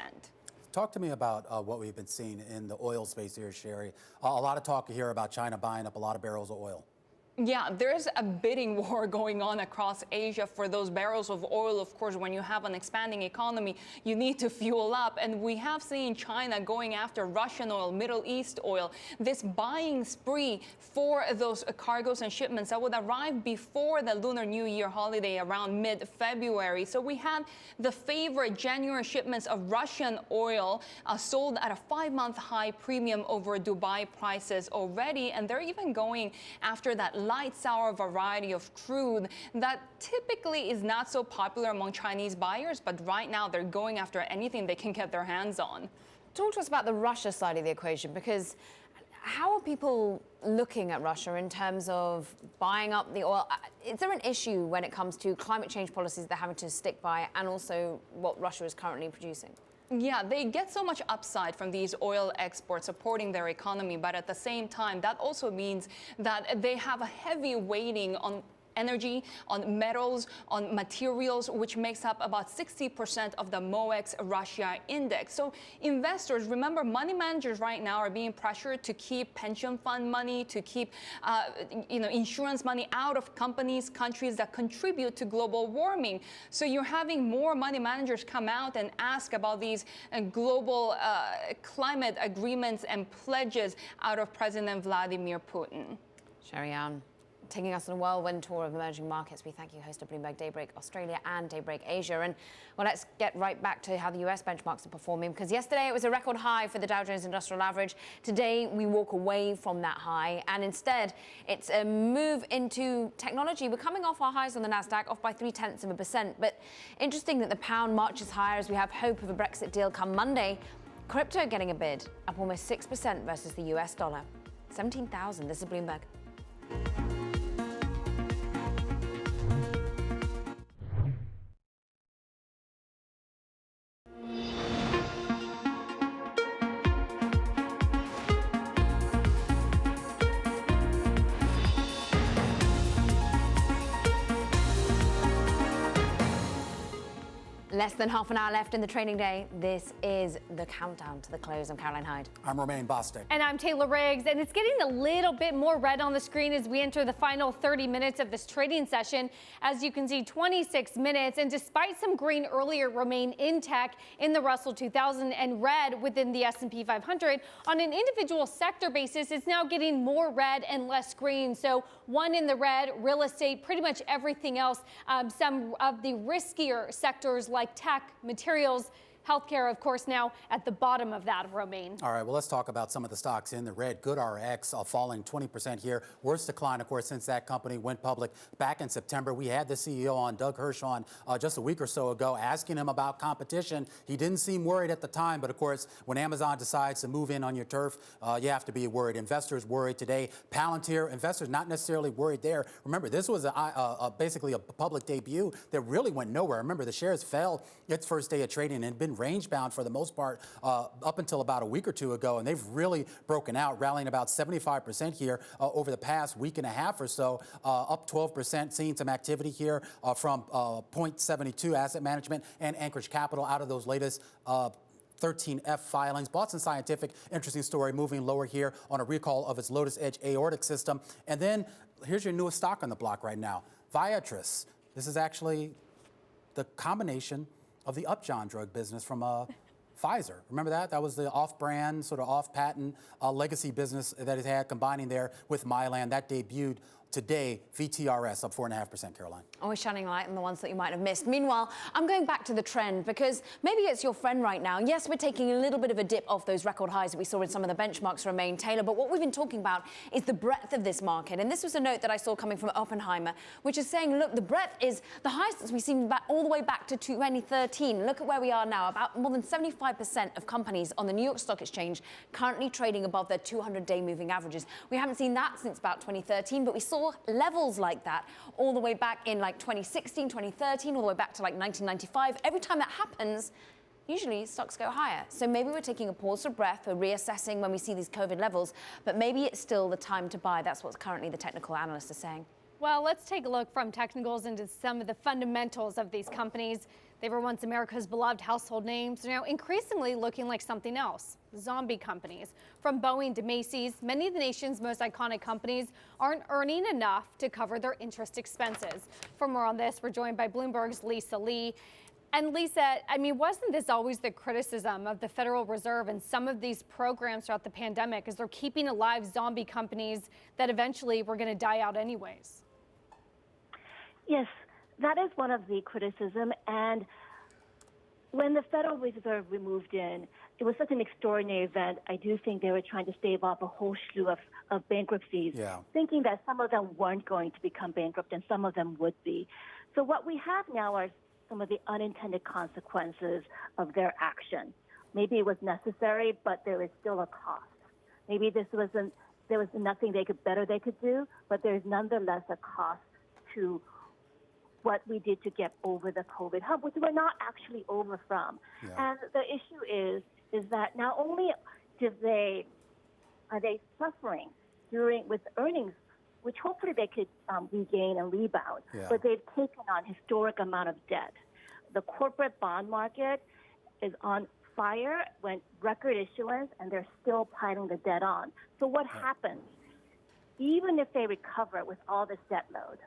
Talk to me about what we've been seeing in the oil space here, Sherry. A lot of talk here about China buying up a lot of barrels of oil. Yeah, there's a bidding war going on across Asia for those barrels of oil. Of course, when you have an expanding economy, you need to fuel up. And we have seen China going after Russian oil, Middle East oil, this buying spree for those cargoes and shipments that would arrive before the Lunar New Year holiday around mid-February. So we had the favorite January shipments of Russian oil sold at a 5-month high premium over Dubai prices already. And they're even going after that light sour variety of crude that typically is not so popular among Chinese buyers, but right now they're going after anything they can get their hands on. Talk to us about the Russia side of the equation, because how are people looking at Russia in terms of buying up the oil? Is there an issue when it comes to climate change policies they're having to stick by, and also what Russia is currently producing? Yeah, they get so much upside from these oil exports supporting their economy, but at the same time, that also means that they have a heavy weighting on energy, on metals, on materials, which makes up about 60% of the MOEX Russia index. So investors, remember, money managers right now are being pressured to keep pension fund money, to keep insurance money out of companies, countries that contribute to global warming. So you're having more money managers come out and ask about these global climate agreements and pledges out of President Vladimir Putin. Sherry Ann, taking us on a whirlwind tour of emerging markets. We thank you, host of Bloomberg Daybreak Australia and Daybreak Asia. And well, let's get right back to how the US benchmarks are performing, because yesterday it was a record high for the Dow Jones Industrial Average. Today we walk away from that high, and instead it's a move into technology. We're coming off our highs on the Nasdaq, off by 0.3%. But interesting that the pound marches higher as we have hope of a Brexit deal come Monday. Crypto getting a bid, up almost 6% versus the US dollar. 17,000. This is Bloomberg. Less than half an hour left in the trading day. This is the countdown to the close. I'm Caroline Hyde. I'm Romaine Bostick. And I'm Taylor Riggs. And it's getting a little bit more red on the screen as we enter the final 30 minutes of this trading session. As you can see, 26 minutes. And despite some green earlier, remain in tech in the Russell 2000 and red within the S&P 500. On an individual sector basis, it's now getting more red and less green. So one in the red, real estate, pretty much everything else. Some of the riskier sectors like tech, materials, healthcare, of course, now at the bottom of that, Romaine. All right, well, let's talk about some of the stocks in the red. GoodRx falling 20% here. Worst decline, of course, since that company went public back in September. We had the CEO on, Doug Hirsch, on just a week or so ago, asking him about competition. He didn't seem worried at the time, but of course, when Amazon decides to move in on your turf, you have to be worried. Investors worried today. Palantir, investors not necessarily worried there. Remember, this was basically a public debut that really went nowhere. Remember, the shares fell its first day of trading and had been range bound for the most part up until about a week or two ago, and they've really broken out, rallying about 75% here over the past week and a half or so, up 12%, seeing some activity here from Point 72 Asset Management and Anchorage Capital out of those latest 13F filings. Boston Scientific, interesting story, moving lower here on a recall of its Lotus Edge aortic system. And then here's your newest stock on the block right now, Viatris. This is actually the combination of the Upjohn drug business from Pfizer. Remember that? That was the off-brand, sort of off-patent legacy business that it had, combining there with Mylan. That debuted today. VTRS up 4.5%, Caroline. Always shining light on the ones that you might have missed. Meanwhile, I'm going back to the trend, because maybe it's your friend right now. Yes, we're taking a little bit of a dip off those record highs that we saw in some of the benchmarks, Romaine, Taylor, but what we've been talking about is the breadth of this market. And this was a note that I saw coming from Oppenheimer, which is saying, look, the breadth is the highest that we've seen back all the way back to 2013. Look at where we are now. About more than 75% of companies on the New York Stock Exchange currently trading above their 200-day moving averages. We haven't seen that since about 2013, but we saw levels like that all the way back in like 2016, 2013, all the way back to like 1995. Every time that happens, usually stocks go higher. So maybe we're taking a pause for breath, we're reassessing when we see these COVID levels, but maybe it's still the time to buy. That's what currently the technical analysts are saying. Well, let's take a look from technicals into some of the fundamentals of these companies. They were once America's beloved household names. They're now increasingly looking like something else. Zombie companies. From Boeing to Macy's, many of the nation's most iconic companies aren't earning enough to cover their interest expenses. For more on this, we're joined by Bloomberg's Lisa Lee. And Lisa, I mean, wasn't this always the criticism of the Federal Reserve and some of these programs throughout the pandemic, is they're keeping alive zombie companies that eventually were going to die out anyways? Yes, that is one of the criticism. And when the Federal Reserve moved in, it was such an extraordinary event. I do think they were trying to stave off a whole slew of bankruptcies, thinking that some of them weren't going to become bankrupt and some of them would be. So what we have now are some of the unintended consequences of their action. Maybe it was necessary, but there is still a cost. Maybe there was nothing they could do, but there is nonetheless a cost to what we did to get over the COVID hump, which we're not actually over from. And the issue is that not only are they suffering with earnings, which hopefully they could regain and rebound, but they've taken on historic amount of debt. The corporate bond market is on fire, went record issuance, and they're still piling the debt on. So what happens? Even if they recover with all this debt load.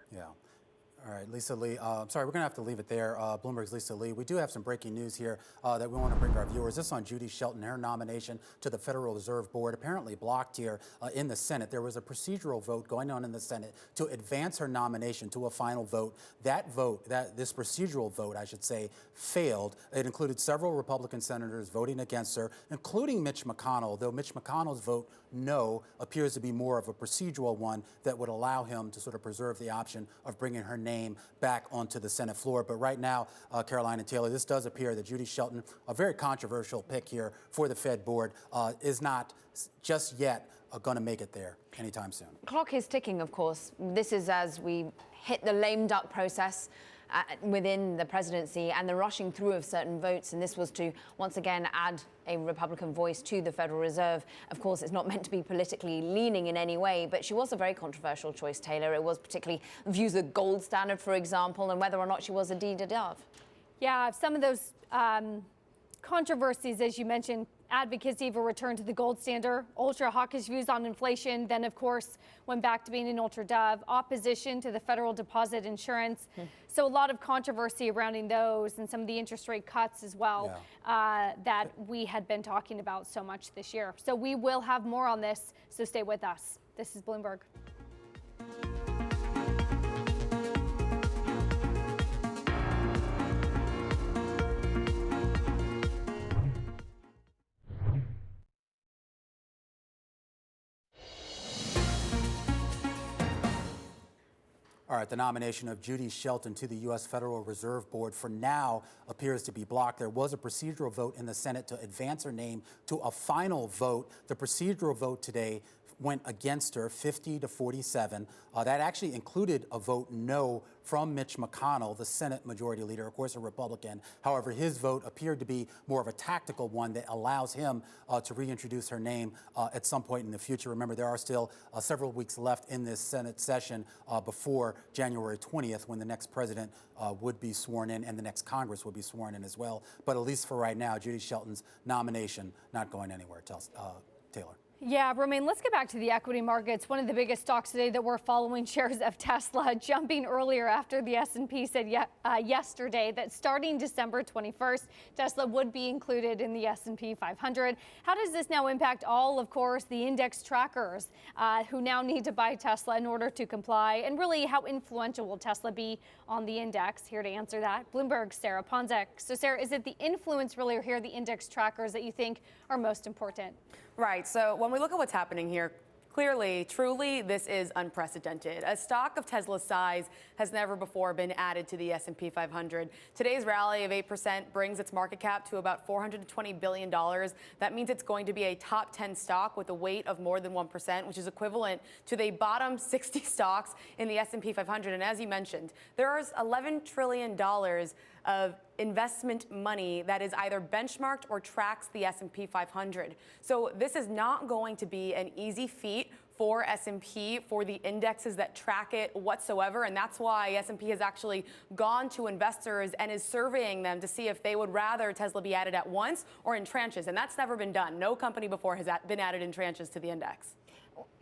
All right, Lisa Lee. I'm sorry, we're going to have to leave it there. Bloomberg's Lisa Lee. We do have some breaking news here that we want to bring to our viewers. This on Judy Shelton, her nomination to the Federal Reserve Board, apparently blocked here in the Senate. There was a procedural vote going on in the Senate to advance her nomination to a final vote. That vote, this procedural vote, I should say, failed. It included several Republican senators voting against her, including Mitch McConnell, though Mitch McConnell's vote no appears to be more of a procedural one that would allow him to sort of preserve the option of bringing her name back onto the Senate floor. But right now, Caroline and Taylor, this does appear that Judy Shelton, a very controversial pick here for the Fed board, is not just yet going to make it there anytime soon. Clock is ticking, of course. This is as we hit the lame duck process within the presidency and the rushing through of certain votes. And this was to once again add a Republican voice to the Federal Reserve. Of course, it's not meant to be politically leaning in any way, but she was a very controversial choice, Taylor. It was particularly views the gold standard, for example, and whether or not she was indeed a dove. Yeah, some of those controversies, as you mentioned, advocacy for return to the gold standard, ultra hawkish views on inflation, then of course went back to being an ultra dove, opposition to the federal deposit insurance. So a lot of controversy surrounding those and some of the interest rate cuts as well that we had been talking about so much this year. So we will have more on this, so stay with us. This is Bloomberg. All right, the nomination of Judy Shelton to the U.S. Federal Reserve Board for now appears to be blocked. There was a procedural vote in the Senate to advance her name to a final vote. The procedural vote today went against her, 50 to 47. That actually included a vote no from Mitch McConnell, the Senate Majority Leader, of course, a Republican. However, his vote appeared to be more of a tactical one that allows him to reintroduce her name at some point in the future. Remember, there are still several weeks left in this Senate session before January 20th, when the next president would be sworn in and the next Congress would be sworn in as well. But at least for right now, Judy Shelton's nomination not going anywhere. Taylor. Yeah, Romaine, let's get back to the equity markets. One of the biggest stocks today that we're following, shares of Tesla, jumping earlier after the S&P said yesterday that starting December 21st, Tesla would be included in the S&P 500. How does this now impact all, of course, the index trackers who now need to buy Tesla in order to comply? And really, how influential will Tesla be on the index? Here to answer that, Bloomberg's Sarah Ponzek. So, Sarah, is it the influence really, or here the index trackers that you think are most important? Right. So when we look at what's happening here, clearly, truly, this is unprecedented. A stock of Tesla's size has never before been added to the S&P 500. Today's rally of 8% brings its market cap to about $420 billion. That means it's going to be a top 10 stock with a weight of more than 1%, which is equivalent to the bottom 60 stocks in the S&P 500. And as you mentioned, there is $11 trillion of investment money that is either benchmarked or tracks the S&P 500. So this is not going to be an easy feat for S&P, for the indexes that track it whatsoever. And that's why S&P has actually gone to investors and is surveying them to see if they would rather Tesla be added at once or in tranches. And that's never been done. No company before has been added in tranches to the index.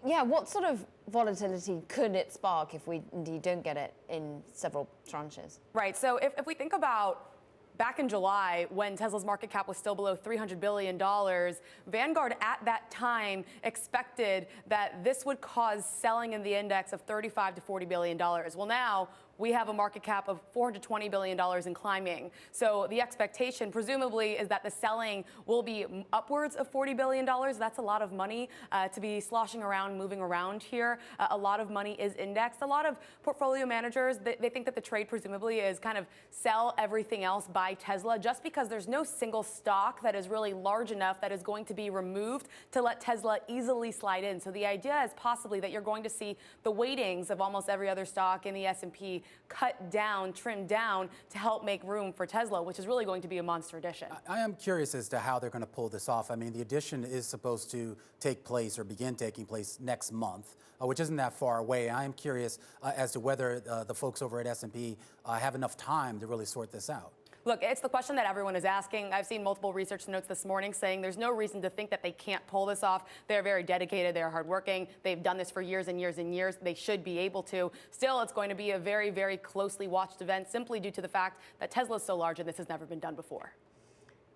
Yeah, what sort of volatility could it spark if we indeed don't get it in several tranches? Right, so if we think about back in July, when Tesla's market cap was still below $300 billion, Vanguard at that time expected that this would cause selling in the index of $35 to $40 billion. Well, now we have a market cap of $420 billion and climbing. So the expectation, presumably, is that the selling will be upwards of $40 billion. That's a lot of money to be sloshing around, moving around here. A lot of money is indexed. A lot of portfolio managers, they think that the trade presumably is kind of sell everything else by Tesla, just because there's no single stock that is really large enough that is going to be removed to let Tesla easily slide in. So the idea is possibly that you're going to see the weightings of almost every other stock in the S&P cut down, trimmed down to help make room for Tesla, which is really going to be a monster addition. I am curious as to how they're going to pull this off. I mean, the addition is supposed to take place or begin taking place next month, which isn't that far away. I am curious as to whether the folks over at S&P have enough time to really sort this out. Look, it's the question that everyone is asking. I've seen multiple research notes this morning saying there's no reason to think that they can't pull this off. They're very dedicated. They're hardworking. They've done this for years and years and years. They should be able to. Still, it's going to be a very, very closely watched event simply due to the fact that Tesla is so large and this has never been done before.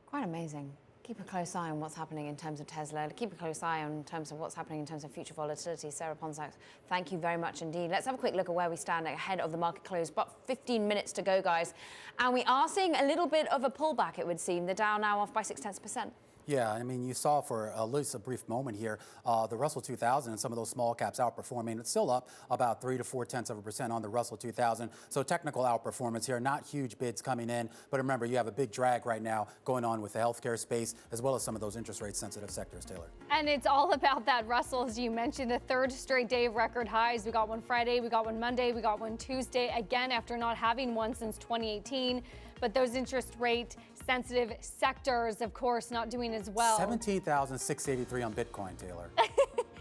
Quite amazing. Keep a close eye on what's happening in terms of Tesla. Keep a close eye on terms of what's happening in terms of future volatility. Sarah Ponczak, thank you very much indeed. Let's have a quick look at where we stand ahead of the market close. About 15 minutes to go, guys. And we are seeing a little bit of a pullback, it would seem. The Dow now off by 0.6%. Yeah, I mean, you saw for at least a brief moment here, the Russell 2000 and some of those small caps outperforming. It's still up about 3 to 0.4% on the Russell 2000. So technical outperformance here, not huge bids coming in. But remember, you have a big drag right now going on with the healthcare space, as well as some of those interest rate sensitive sectors, Taylor. And it's all about that Russell, as you mentioned, the third straight day of record highs. We got one Friday, we got one Monday, we got one Tuesday, again after not having one since 2018. But those interest rate sensitive sectors, of course, not doing as well. 17,683 on Bitcoin, Taylor.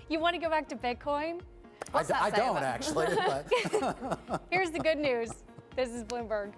You want to go back to Bitcoin? I don't actually. But Here's the good news. This is Bloomberg.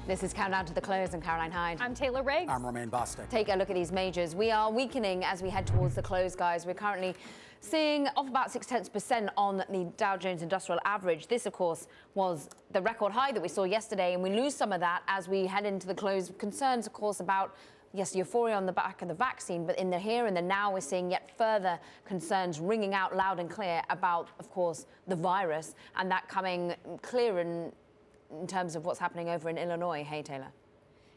This is Countdown to the Close. I'm Caroline Hyde. I'm Taylor Riggs. I'm Romaine Bostic. Take a look at these majors. We are weakening as we head towards the close, guys. We're currently seeing off about 0.6% on the Dow Jones Industrial Average. This, of course, was the record high that we saw yesterday, and we lose some of that as we head into the close. Concerns, of course, about yes, euphoria on the back of the vaccine, but in the here and the now, we're seeing yet further concerns ringing out loud and clear about, of course, the virus, and that coming clear in terms of what's happening over in Illinois. Hey, Taylor.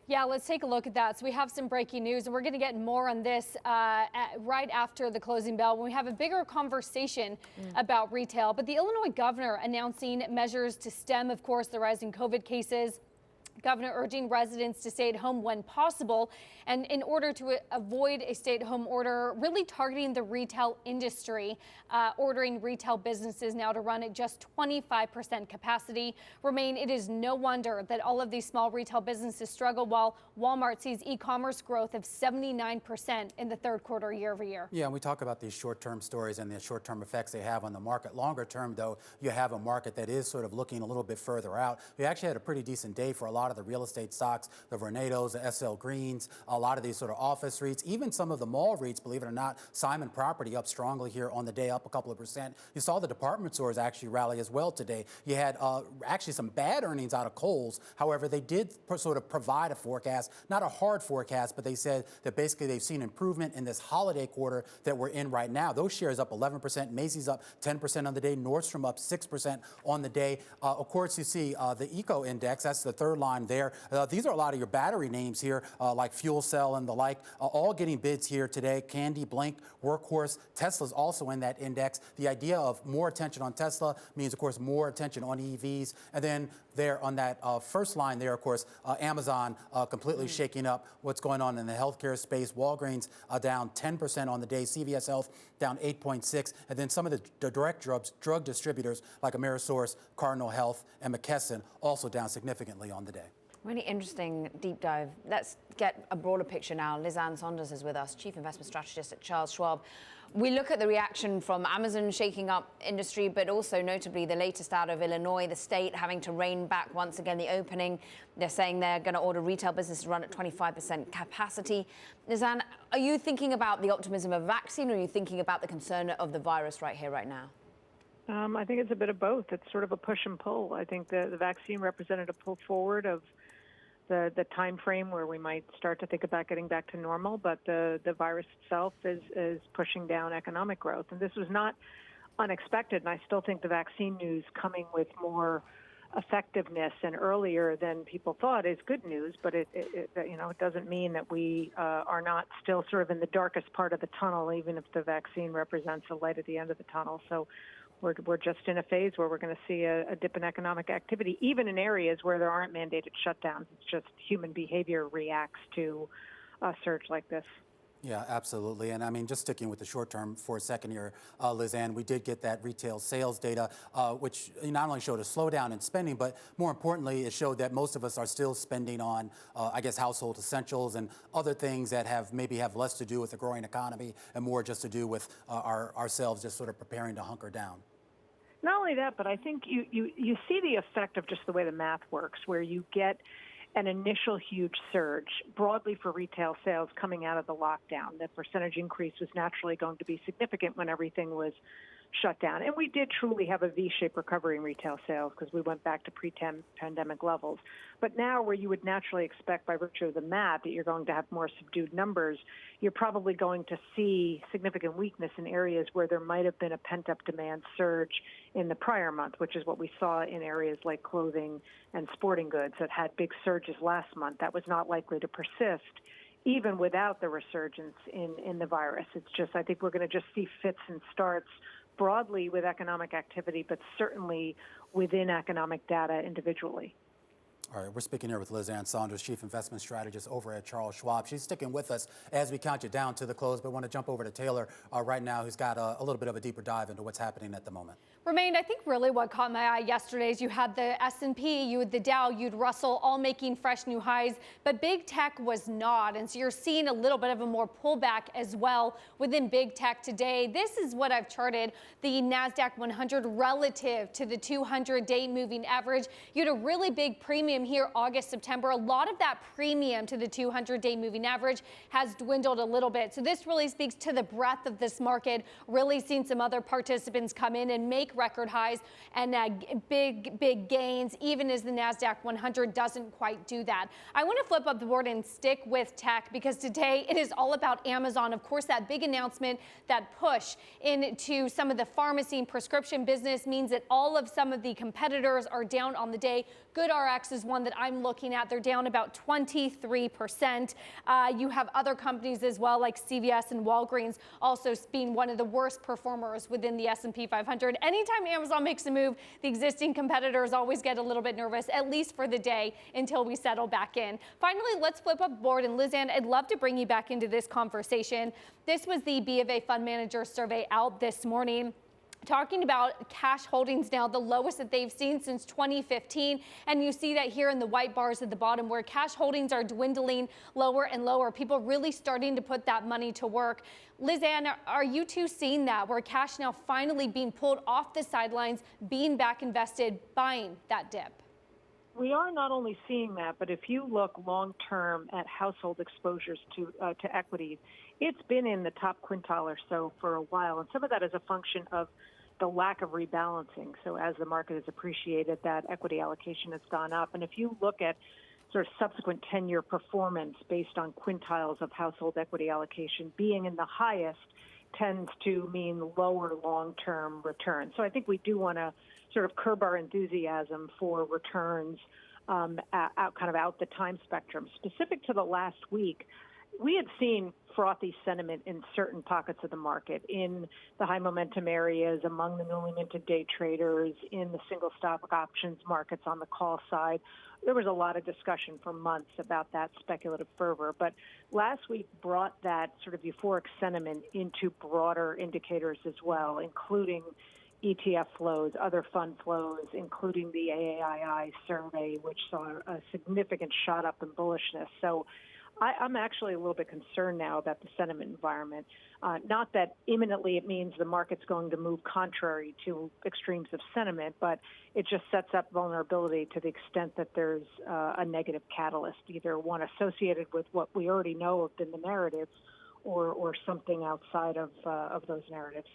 Yeah, let's take a look at that. So we have some breaking news, and we're going to get more on this right after the closing bell when we have a bigger conversation about retail. But the Illinois governor announcing measures to stem, of course, the rising COVID cases. Governor urging residents to stay at home when possible, and in order to avoid a stay-at-home order, really targeting the retail industry, ordering retail businesses now to run at just 25% capacity. Romaine, it is no wonder that all of these small retail businesses struggle, while Walmart sees e-commerce growth of 79% in the third quarter year over year. Yeah, and we talk about these short-term stories and the short-term effects they have on the market. Longer term, though, you have a market that is sort of looking a little bit further out. We actually had a pretty decent day for a lot of the real estate stocks, the Vornados, the SL Greens, a lot of these sort of office REITs, even some of the mall REITs, believe it or not. Simon Property up strongly here on the day, up a couple of percent. You saw the department stores actually rally as well today. You had actually some bad earnings out of Kohl's. However, they did sort of provide a forecast, not a hard forecast, but they said that basically they've seen improvement in this holiday quarter that we're in right now. Those shares up 11%, Macy's up 10% on the day, Nordstrom up 6% on the day. Of course, you see the Eco Index, that's the third line line there. These are a lot of your battery names here, like Fuel Cell and the like, all getting bids here today. Candy, Blink, Workhorse. Tesla's also in that index. The idea of more attention on Tesla means, of course, more attention on EVs. And then there on that first line there, of course, Amazon completely shaking up what's going on in the healthcare space. Walgreens down 10% on the day. CVS Health down 8.6%. And then some of the direct drug distributors like Amerisource, Cardinal Health, and McKesson also down significantly on the day. Really interesting deep dive. Let's get a broader picture now. Liz Ann Saunders is with us, Chief Investment Strategist at Charles Schwab. We look at the reaction from Amazon shaking up industry, but also notably the latest out of Illinois, the state having to rein back once again the opening. They're saying they're going to order retail business to run at 25% capacity. Liz Ann, are you thinking about the optimism of vaccine, or are you thinking about the concern of the virus right here, right now? I think it's a bit of both. It's sort of a push and pull. I think the vaccine represented a pull forward of the time frame where we might start to think about getting back to normal, but the virus itself is pushing down economic growth. And this was not unexpected, and I still think the vaccine news coming with more effectiveness and earlier than people thought is good news, but it doesn't mean that we are not still sort of in the darkest part of the tunnel, even if the vaccine represents a light at the end of the tunnel. So we're just in a phase where we're going to see a dip in economic activity, even in areas where there aren't mandated shutdowns. It's just human behavior reacts to a surge like this. Yeah, absolutely. And I mean, just sticking with the short term for a second here, Liz Ann, we did get that retail sales data, which not only showed a slowdown in spending, but more importantly, it showed that most of us are still spending on, I guess, household essentials and other things that maybe have less to do with the growing economy and more just to do with ourselves just sort of preparing to hunker down. Not only that, but I think you see the effect of just the way the math works, where you get an initial huge surge broadly for retail sales coming out of the lockdown. The percentage increase was naturally going to be significant when everything was shut down. And we did truly have a V-shaped recovery in retail sales because we went back to pre-pandemic levels. But now where you would naturally expect by virtue of the math that you're going to have more subdued numbers, you're probably going to see significant weakness in areas where there might have been a pent-up demand surge in the prior month, which is what we saw in areas like clothing and sporting goods that had big surges last month. That was not likely to persist even without the resurgence in the virus. It's just, I think we're going to just see fits and starts broadly with economic activity, but certainly within economic data individually. All right, we're speaking here with Liz Ann Saunders, Chief Investment Strategist over at Charles Schwab. She's sticking with us as we count you down to the close, but I want to jump over to Taylor right now, who's got a little bit of a deeper dive into what's happening at the moment. Romaine, I think really what caught my eye yesterday is you had the S&P, you had the Dow, you'd Russell all making fresh new highs, but big tech was not. And so you're seeing a little bit of a more pullback as well within big tech today. This is what I've charted, the NASDAQ 100 relative to the 200-day moving average. You had a really big premium here, August, September. A lot of that premium to the 200-day moving average has dwindled a little bit. So this really speaks to the breadth of this market, really seeing some other participants come in and make record highs and big gains, even as the NASDAQ 100 doesn't quite do that. I want to flip up the board and stick with tech because today it is all about Amazon. Of course, that big announcement, that push into some of the pharmacy and prescription business means that all of some of the competitors are down on the day. GoodRx is one that I'm looking at. They're down about 23%. You have other companies as well, like CVS and Walgreens, also being one of the worst performers within the S&P 500. Anytime Amazon makes a move, the existing competitors always get a little bit nervous, at least for the day, until we settle back in. Finally, let's flip up the board. And Liz Ann, I'd love to bring you back into this conversation. This was the B of A Fund Manager survey out this morning, talking about cash holdings now the lowest that they've seen since 2015. And you see that here in the white bars at the bottom where cash holdings are dwindling lower and lower. People really starting to put that money to work. Liz Ann, are you two seeing that where cash now finally being pulled off the sidelines, being back invested, buying that dip? We are not only seeing that, but if you look long term at household exposures to equities, it's been in the top quintile or so for a while. And some of that is a function of the lack of rebalancing. So as the market has appreciated, that equity allocation has gone up. And if you look at sort of subsequent 10-year performance based on quintiles of household equity allocation, being in the highest tends to mean lower long-term returns. So I think we do want to sort of curb our enthusiasm for returns out the time spectrum. Specific to the last week, we had seen frothy sentiment in certain pockets of the market, in the high momentum areas, among the newly minted day traders, in the single stock options markets on the call side. There was a lot of discussion for months about that speculative fervor. But last week brought that sort of euphoric sentiment into broader indicators as well, including ETF flows, other fund flows, including the AAII survey, which saw a significant shot up in bullishness. So I'm actually a little bit concerned now about the sentiment environment. Not that imminently it means the market's going to move contrary to extremes of sentiment, but it just sets up vulnerability to the extent that there's a negative catalyst, either one associated with what we already know have been the narratives or something outside of those narratives.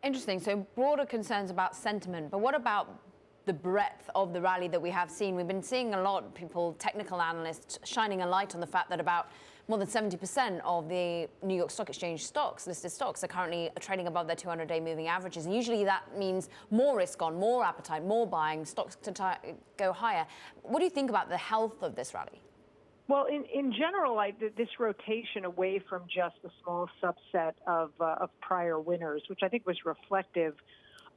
Interesting. So broader concerns about sentiment, but what about the breadth of the rally that we have seen? We've been seeing a lot of people, technical analysts, shining a light on the fact that about more than 70% of the New York Stock Exchange stocks, listed stocks, are currently trading above their 200-day moving averages. And usually that means more risk on, more appetite, more buying, stocks to go higher. What do you think about the health of this rally? Well, in general, this rotation away from just a small subset of prior winners, which I think was reflective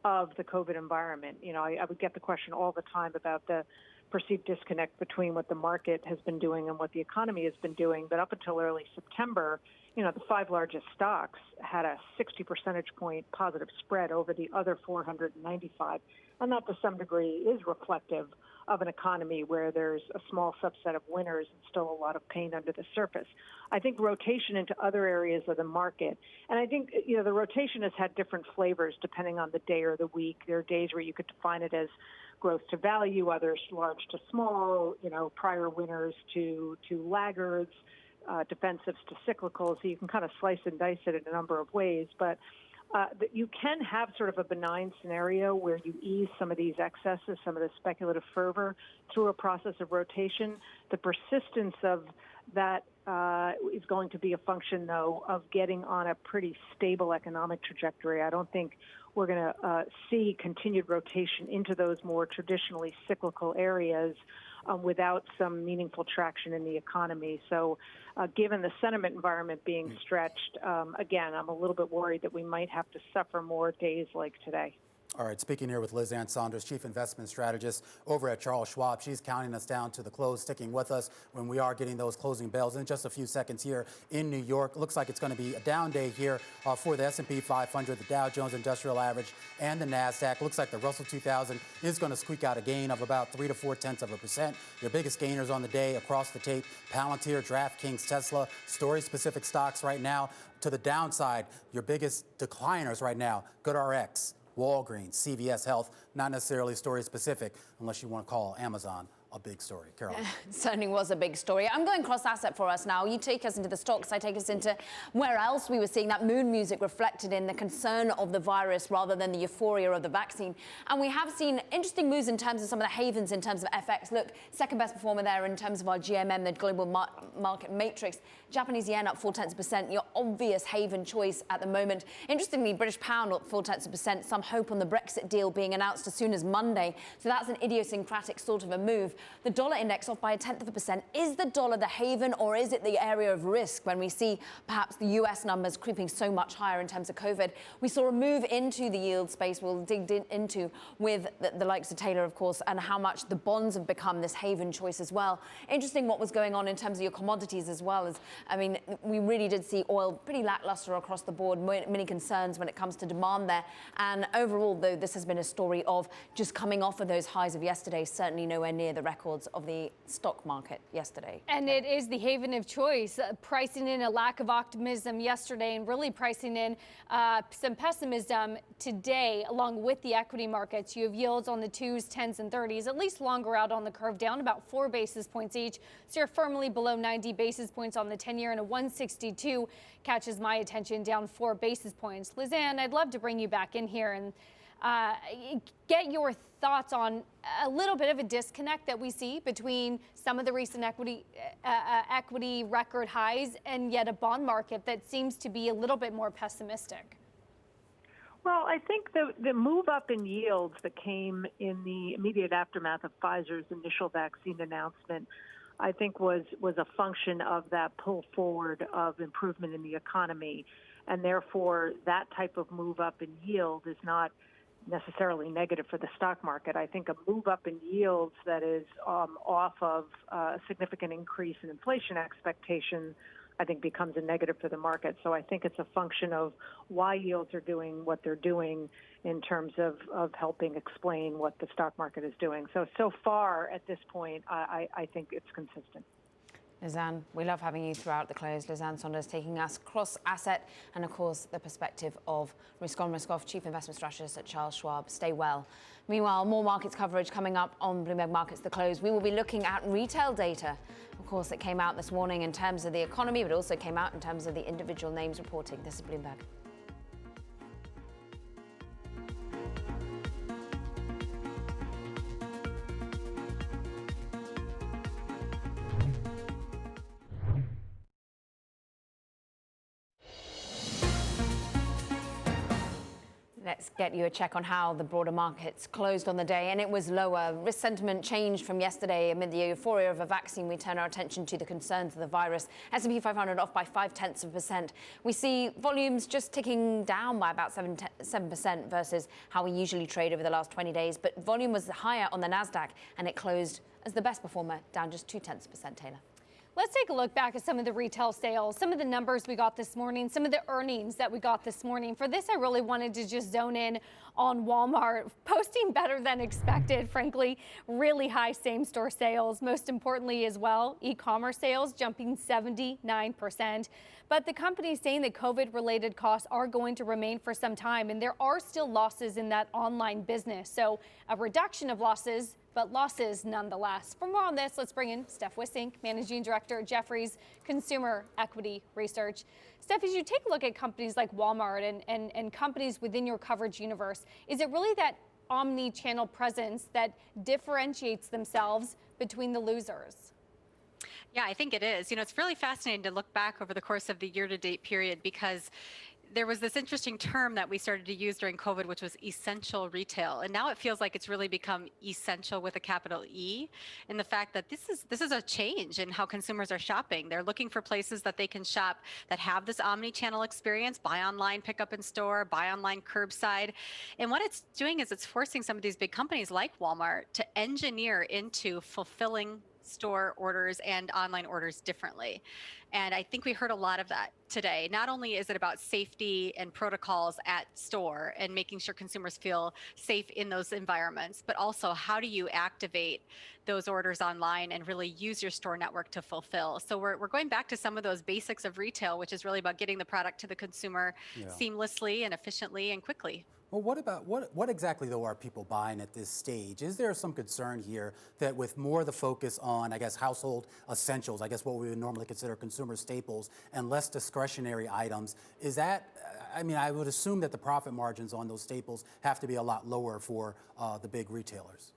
of the COVID environment. You know, I would get the question all the time about the perceived disconnect between what the market has been doing and what the economy has been doing. But up until early September, you know, the 5 largest stocks had a 60 percentage point positive spread over the other 495. And that to some degree is reflective of an economy where there's a small subset of winners and still a lot of pain under the surface. I think rotation into other areas of the market, and I think, you know, the rotation has had different flavors depending on the day or the week. There are days where you could define it as growth to value, others large to small, you know, prior winners to laggards, defensives to cyclical. So you can kind of slice and dice it in a number of ways, but you can have sort of a benign scenario where you ease some of these excesses, some of the speculative fervor through a process of rotation. The persistence of that is going to be a function, though, of getting on a pretty stable economic trajectory. I don't think we're going to see continued rotation into those more traditionally cyclical areas without some meaningful traction in the economy. So given the sentiment environment being stretched, again, I'm a little bit worried that we might have to suffer more days like today. All right, speaking here with Liz Ann Saunders, Chief Investment Strategist over at Charles Schwab. She's counting us down to the close, sticking with us when we are getting those closing bells in just a few seconds here in New York. Looks like it's going to be a down day here for the S&P 500, the Dow Jones Industrial Average, and the NASDAQ. Looks like the Russell 2000 is going to squeak out a gain of about 3 to 4/10%. Your biggest gainers on the day across the tape: Palantir, DraftKings, Tesla, story-specific stocks right now. To the downside, your biggest decliners right now: GoodRx, Walgreens, CVS Health, not necessarily story specific, unless you want to call Amazon a big story. Caroline. It certainly was a big story. I'm going cross-asset for us now. You take us into the stocks, I take us into where else we were seeing that mood music reflected in the concern of the virus rather than the euphoria of the vaccine. And we have seen interesting moves in terms of some of the havens in terms of FX. Look, second best performer there in terms of our GMM, the global market matrix. Japanese yen up 0.4%, your obvious haven choice at the moment. Interestingly, British pound up 0.4%, some hope on the Brexit deal being announced as soon as Monday. So that's an idiosyncratic sort of a move. The dollar index off by 0.1%. Is the dollar the haven, or is it the area of risk when we see perhaps the US numbers creeping so much higher in terms of COVID? We saw a move into the yield space we'll dig into with the likes of Taylor, of course, and how much the bonds have become this haven choice as well. Interesting what was going on in terms of your commodities as well. As I mean, we really did see oil pretty lackluster across the board, many concerns when it comes to demand there. And overall, though, this has been a story of just coming off of those highs of yesterday, certainly nowhere near the records of the stock market yesterday. And it is the haven of choice, pricing in a lack of optimism yesterday and really pricing in some pessimism today along with the equity markets. You have yields on the 2s, 10s, and 30s, at least longer out on the curve, down about 4 basis points each. So you're firmly below 90 basis points on the 10-year, and a 162 catches my attention, down 4 basis points. Liz Ann, I'd love to bring you back in here and get your thoughts on a little bit of a disconnect that we see between some of the recent equity record highs and yet a bond market that seems to be a little bit more pessimistic. Well, I think the move up in yields that came in the immediate aftermath of Pfizer's initial vaccine announcement, I think was a function of that pull forward of improvement in the economy. And therefore, that type of move up in yield is not necessarily negative for the stock market. I think a move up in yields that is off of a significant increase in inflation expectation, I think becomes a negative for the market. So I think it's a function of why yields are doing what they're doing in terms of helping explain what the stock market is doing. So far at this point, I think it's consistent. Lizanne, we love having you throughout the close. Lizanne Saunders taking us cross-asset and, of course, the perspective of risk on, risk off, Chief Investment Strategist at Charles Schwab. Stay well. Meanwhile, more markets coverage coming up on Bloomberg Markets The Close. We will be looking at retail data. Of course, that came out this morning in terms of the economy, but also came out in terms of the individual names reporting. This is Bloomberg. Let's get you a check on how the broader markets closed on the day, and it was lower. Risk sentiment changed from yesterday. Amid the euphoria of a vaccine, we turn our attention to the concerns of the virus. S&P 500 off by 0.5%. We see volumes just ticking down by about 7% versus how we usually trade over the last 20 days. But volume was higher on the Nasdaq, and it closed as the best performer, down just 0.2%. Taylor. Let's take a look back at some of the retail sales, some of the numbers we got this morning, some of the earnings that we got this morning. For this, I really wanted to just zone in on Walmart, posting better than expected, frankly, really high same-store sales. Most importantly as well, e-commerce sales jumping 79%. But the company is saying that COVID-related costs are going to remain for some time, and there are still losses in that online business. So a reduction of losses, but losses nonetheless. For more on this, let's bring in Steph Wissink, Managing Director at Jefferies Consumer Equity Research. Steph, as you take a look at companies like Walmart and companies within your coverage universe, is it really that omni-channel presence that differentiates themselves between the losers? Yeah, I think it is. You know, it's really fascinating to look back over the course of the year-to-date period because there was this interesting term that we started to use during COVID, which was essential retail. And now it feels like it's really become essential with a capital E, in the fact that this is a change in how consumers are shopping. They're looking for places that they can shop that have this omni-channel experience, buy online, pick up in store, buy online, curbside. And what it's doing is it's forcing some of these big companies like Walmart to engineer into fulfilling store orders and online orders differently. And I think we heard a lot of that today. Not only is it about safety and protocols at store and making sure consumers feel safe in those environments, but also how do you activate those orders online and really use your store network to fulfill. So we're going back to some of those basics of retail, which is really about getting the product to the consumer seamlessly and efficiently and quickly. Well, what exactly, though, are people buying at this stage? Is there some concern here that with more of the focus on, I guess, household essentials, I guess what we would normally consider consumer staples, and less discretionary items, is that, I mean, I would assume that the profit margins on those staples have to be a lot lower for the big retailers?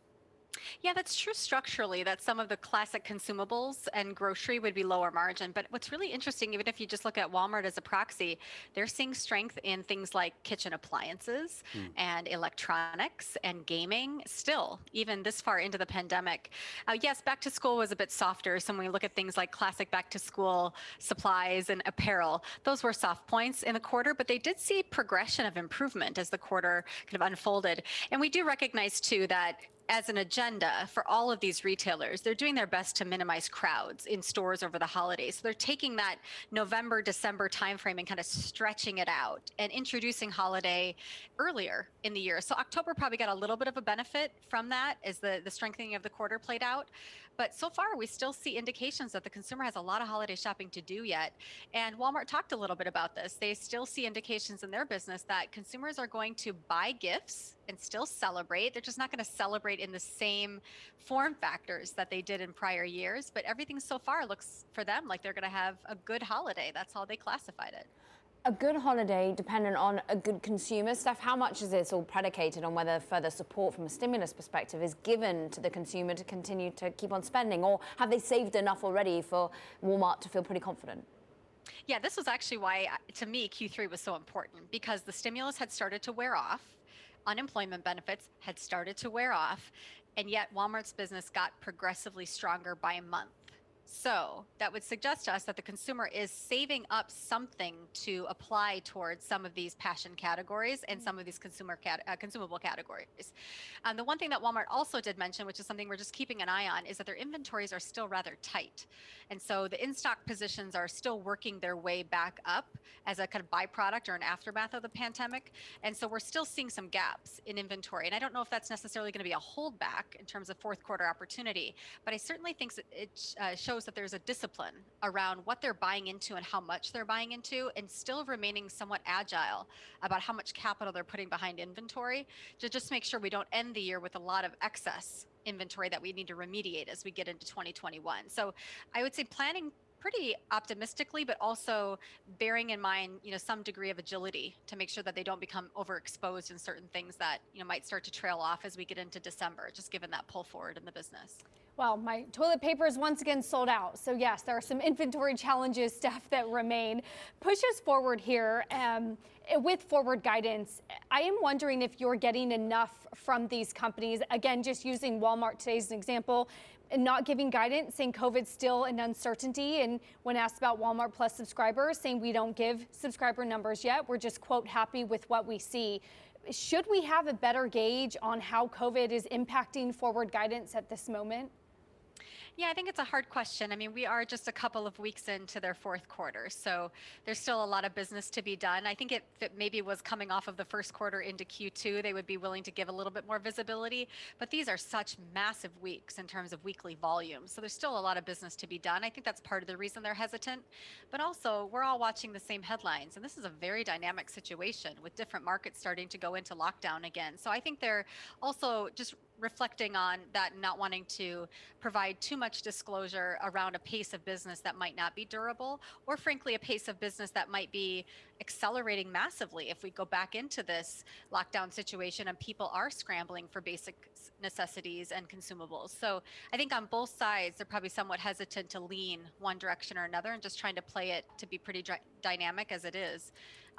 Yeah, that's true structurally, that some of the classic consumables and grocery would be lower margin. But what's really interesting, even if you just look at Walmart as a proxy, they're seeing strength in things like kitchen appliances and electronics and gaming still, even this far into the pandemic. Yes, back to school was a bit softer. So when we look at things like classic back to school supplies and apparel, those were soft points in the quarter, but they did see progression of improvement as the quarter kind of unfolded. And we do recognize too that as an agenda for all of these retailers, they're doing their best to minimize crowds in stores over the holidays. So they're taking that November, December timeframe and kind of stretching it out and introducing holiday earlier in the year. So October probably got a little bit of a benefit from that as the strengthening of the quarter played out. But so far, we still see indications that the consumer has a lot of holiday shopping to do yet. And Walmart talked a little bit about this. They still see indications in their business that consumers are going to buy gifts and still celebrate. They're just not going to celebrate in the same form factors that they did in prior years. But everything so far looks for them like they're going to have a good holiday. That's how they classified it. A good holiday dependent on a good consumer. Steph, how much is this all predicated on whether further support from a stimulus perspective is given to the consumer to continue to keep on spending? Or have they saved enough already for Walmart to feel pretty confident? Yeah, this was actually why, to me, Q3 was so important because the stimulus had started to wear off, unemployment benefits had started to wear off, and yet Walmart's business got progressively stronger by a month. So that would suggest to us that the consumer is saving up something to apply towards some of these passion categories and some of these consumable categories. The one thing that Walmart also did mention, which is something we're just keeping an eye on, is that their inventories are still rather tight. And so the in-stock positions are still working their way back up as a kind of byproduct or an aftermath of the pandemic. And so we're still seeing some gaps in inventory. And I don't know if that's necessarily going to be a holdback in terms of fourth quarter opportunity, but I certainly think it shows that there's a discipline around what they're buying into and how much they're buying into, and still remaining somewhat agile about how much capital they're putting behind inventory to just make sure we don't end the year with a lot of excess inventory that we need to remediate as we get into 2021. So I would say planning pretty optimistically, but also bearing in mind, some degree of agility to make sure that they don't become overexposed in certain things that, might start to trail off as we get into December, just given that pull forward in the business. Well, my toilet paper is once again sold out. So yes, there are some inventory challenges, Steph, that remain. Push us forward here. With forward guidance, I am wondering if you're getting enough from these companies. Again, just using Walmart today as an example, and not giving guidance, saying COVID's still an uncertainty. And when asked about Walmart Plus subscribers, saying we don't give subscriber numbers yet. We're just, quote, happy with what we see. Should we have a better gauge on how COVID is impacting forward guidance at this moment? Yeah, I think it's a hard question. I mean, we are just a couple of weeks into their fourth quarter, so there's still a lot of business to be done. I think if it maybe was coming off of the first quarter into Q2, they would be willing to give a little bit more visibility, but these are such massive weeks in terms of weekly volume, so there's still a lot of business to be done. I think that's part of the reason they're hesitant, but also we're all watching the same headlines, and this is a very dynamic situation with different markets starting to go into lockdown again. So I think they're also just reflecting on that, not wanting to provide too much disclosure around a pace of business that might not be durable, or frankly, a pace of business that might be accelerating massively if we go back into this lockdown situation and people are scrambling for basic necessities and consumables. So I think on both sides, they're probably somewhat hesitant to lean one direction or another and just trying to play it to be pretty dynamic as it is.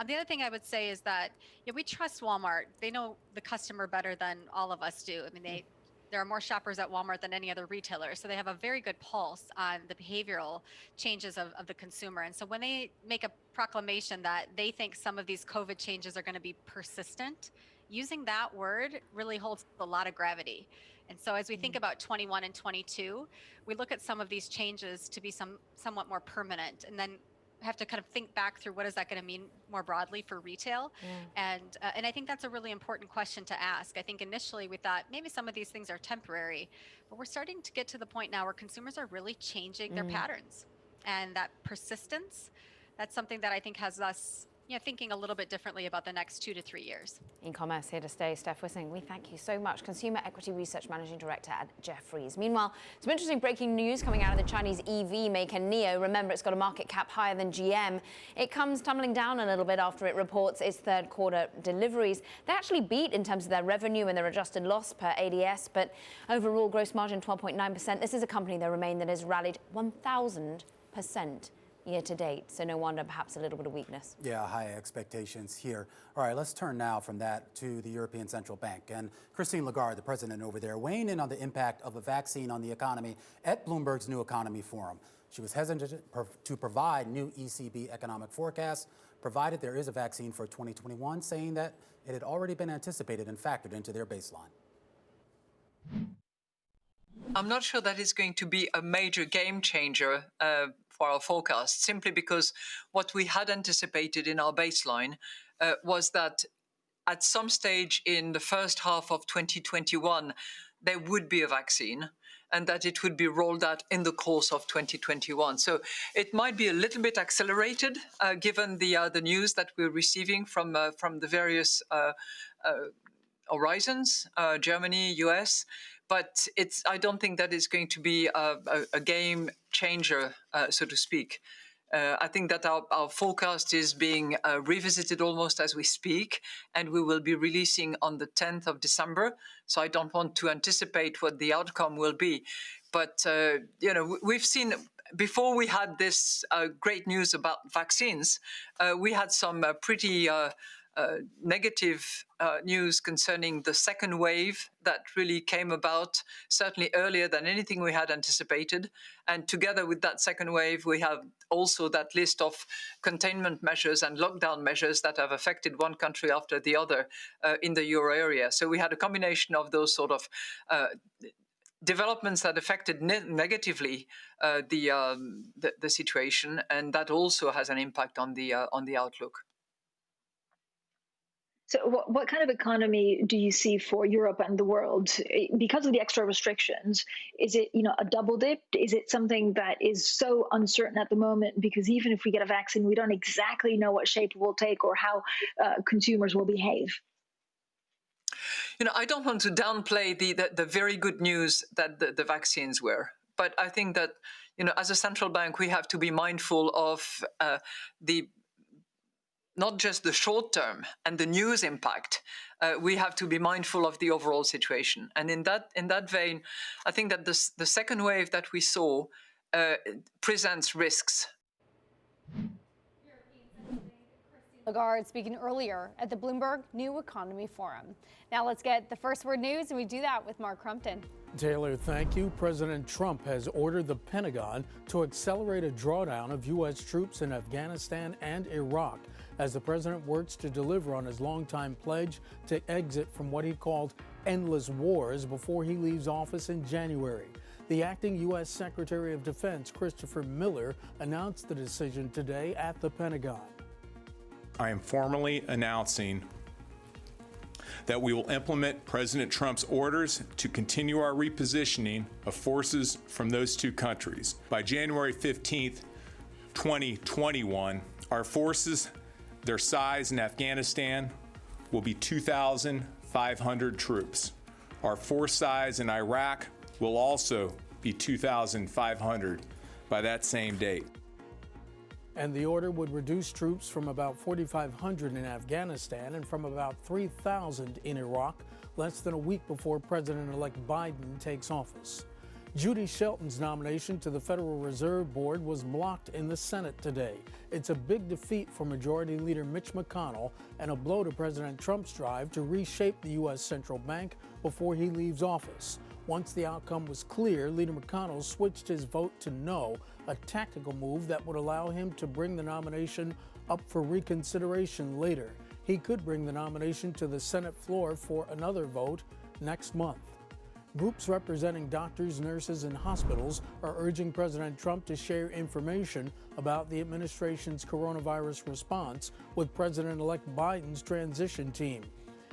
The other thing I would say is that we trust Walmart. They know the customer better than all of us do. I mean, there are more shoppers at Walmart than any other retailer, so they have a very good pulse on the behavioral changes of the consumer. And so when they make a proclamation that they think some of these COVID changes are going to be persistent, using that word really holds a lot of gravity. And so as we think about 21 and 22, we look at some of these changes to be somewhat more permanent, and then have to kind of think back through what is that going to mean more broadly for retail. And I think that's a really important question to ask. I think initially we thought maybe some of these things are temporary, but we're starting to get to the point now where consumers are really changing their patterns, and that persistence, that's something that I think has us thinking a little bit differently about the next 2 to 3 years. E-commerce here to stay. Steph Wissing, we thank you so much. Consumer Equity Research Managing Director at Jefferies. Meanwhile, some interesting breaking news coming out of the Chinese EV maker NIO. Remember, it's got a market cap higher than GM. It comes tumbling down a little bit after it reports its third quarter deliveries. They actually beat in terms of their revenue and their adjusted loss per ADS, but overall gross margin 12.9%. This is a company, though, Remain, that has rallied 1,000% year to date. So no wonder perhaps a little bit of weakness. Yeah, high expectations here. All right, let's turn now from that to the European Central Bank. And Christine Lagarde, the president over there, weighing in on the impact of a vaccine on the economy at Bloomberg's New Economy Forum. She was hesitant to provide new ECB economic forecasts, provided there is a vaccine for 2021, saying that it had already been anticipated and factored into their baseline. I'm not sure that is going to be a major game changer for our forecast, simply because what we had anticipated in our baseline was that at some stage in the first half of 2021, there would be a vaccine and that it would be rolled out in the course of 2021. So it might be a little bit accelerated given the news that we're receiving from the various horizons, Germany, US. But I don't think that is going to be a game changer, so to speak. I think that our forecast is being revisited almost as we speak, and we will be releasing on the 10th of December. So I don't want to anticipate what the outcome will be. But, we've seen before we had this great news about vaccines, we had some pretty negative news concerning the second wave that really came about, certainly earlier than anything we had anticipated. And together with that second wave, we have also that list of containment measures and lockdown measures that have affected one country after the other in the euro area. So we had a combination of those sort of developments that affected negatively the situation, and that also has an impact on the outlook. So what kind of economy do you see for Europe and the world? Because of the extra restrictions, is it, a double dip? Is it something that is so uncertain at the moment? Because even if we get a vaccine, we don't exactly know what shape it will take or how consumers will behave. I don't want to downplay the very good news that the vaccines were. But I think that, as a central bank, we have to be mindful of not just the short term and the news impact. We have to be mindful of the overall situation. And in that vein, I think that the second wave that we saw presents risks. Lagarde speaking earlier at the Bloomberg New Economy Forum. Now let's get the first word news, and we do that with Mark Crumpton. Taylor, thank you. President Trump has ordered the Pentagon to accelerate a drawdown of U.S. troops in Afghanistan and Iraq as the president works to deliver on his longtime pledge to exit from what he called endless wars before he leaves office in January. The acting U.S. Secretary of Defense, Christopher Miller, announced the decision today at the Pentagon. I am formally announcing that we will implement President Trump's orders to continue our repositioning of forces from those two countries. By January 15th, 2021, our forces, their size in Afghanistan, will be 2,500 troops. Our force size in Iraq will also be 2,500 by that same date. And the order would reduce troops from about 4,500 in Afghanistan and from about 3,000 in Iraq, less than a week before President-elect Biden takes office. Judy Shelton's nomination to the Federal Reserve Board was blocked in the Senate today. It's a big defeat for Majority Leader Mitch McConnell and a blow to President Trump's drive to reshape the U.S. central bank before he leaves office. Once the outcome was clear, Leader McConnell switched his vote to no, a tactical move that would allow him to bring the nomination up for reconsideration later. He could bring the nomination to the Senate floor for another vote next month. Groups representing doctors, nurses, and hospitals are urging President Trump to share information about the administration's coronavirus response with President-elect Biden's transition team.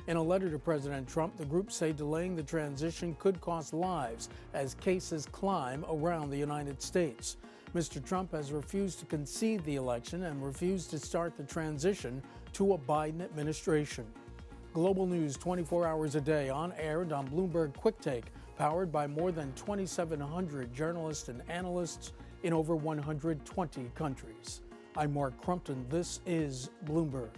In a letter to President Trump, the groups say delaying the transition could cost lives as cases climb around the United States. Mr. Trump has refused to concede the election and refused to start the transition to a Biden administration. Global news 24 hours a day, on air and on Bloomberg Quick Take, powered by more than 2,700 journalists and analysts in over 120 countries. I'm Mark Crumpton. This is Bloomberg.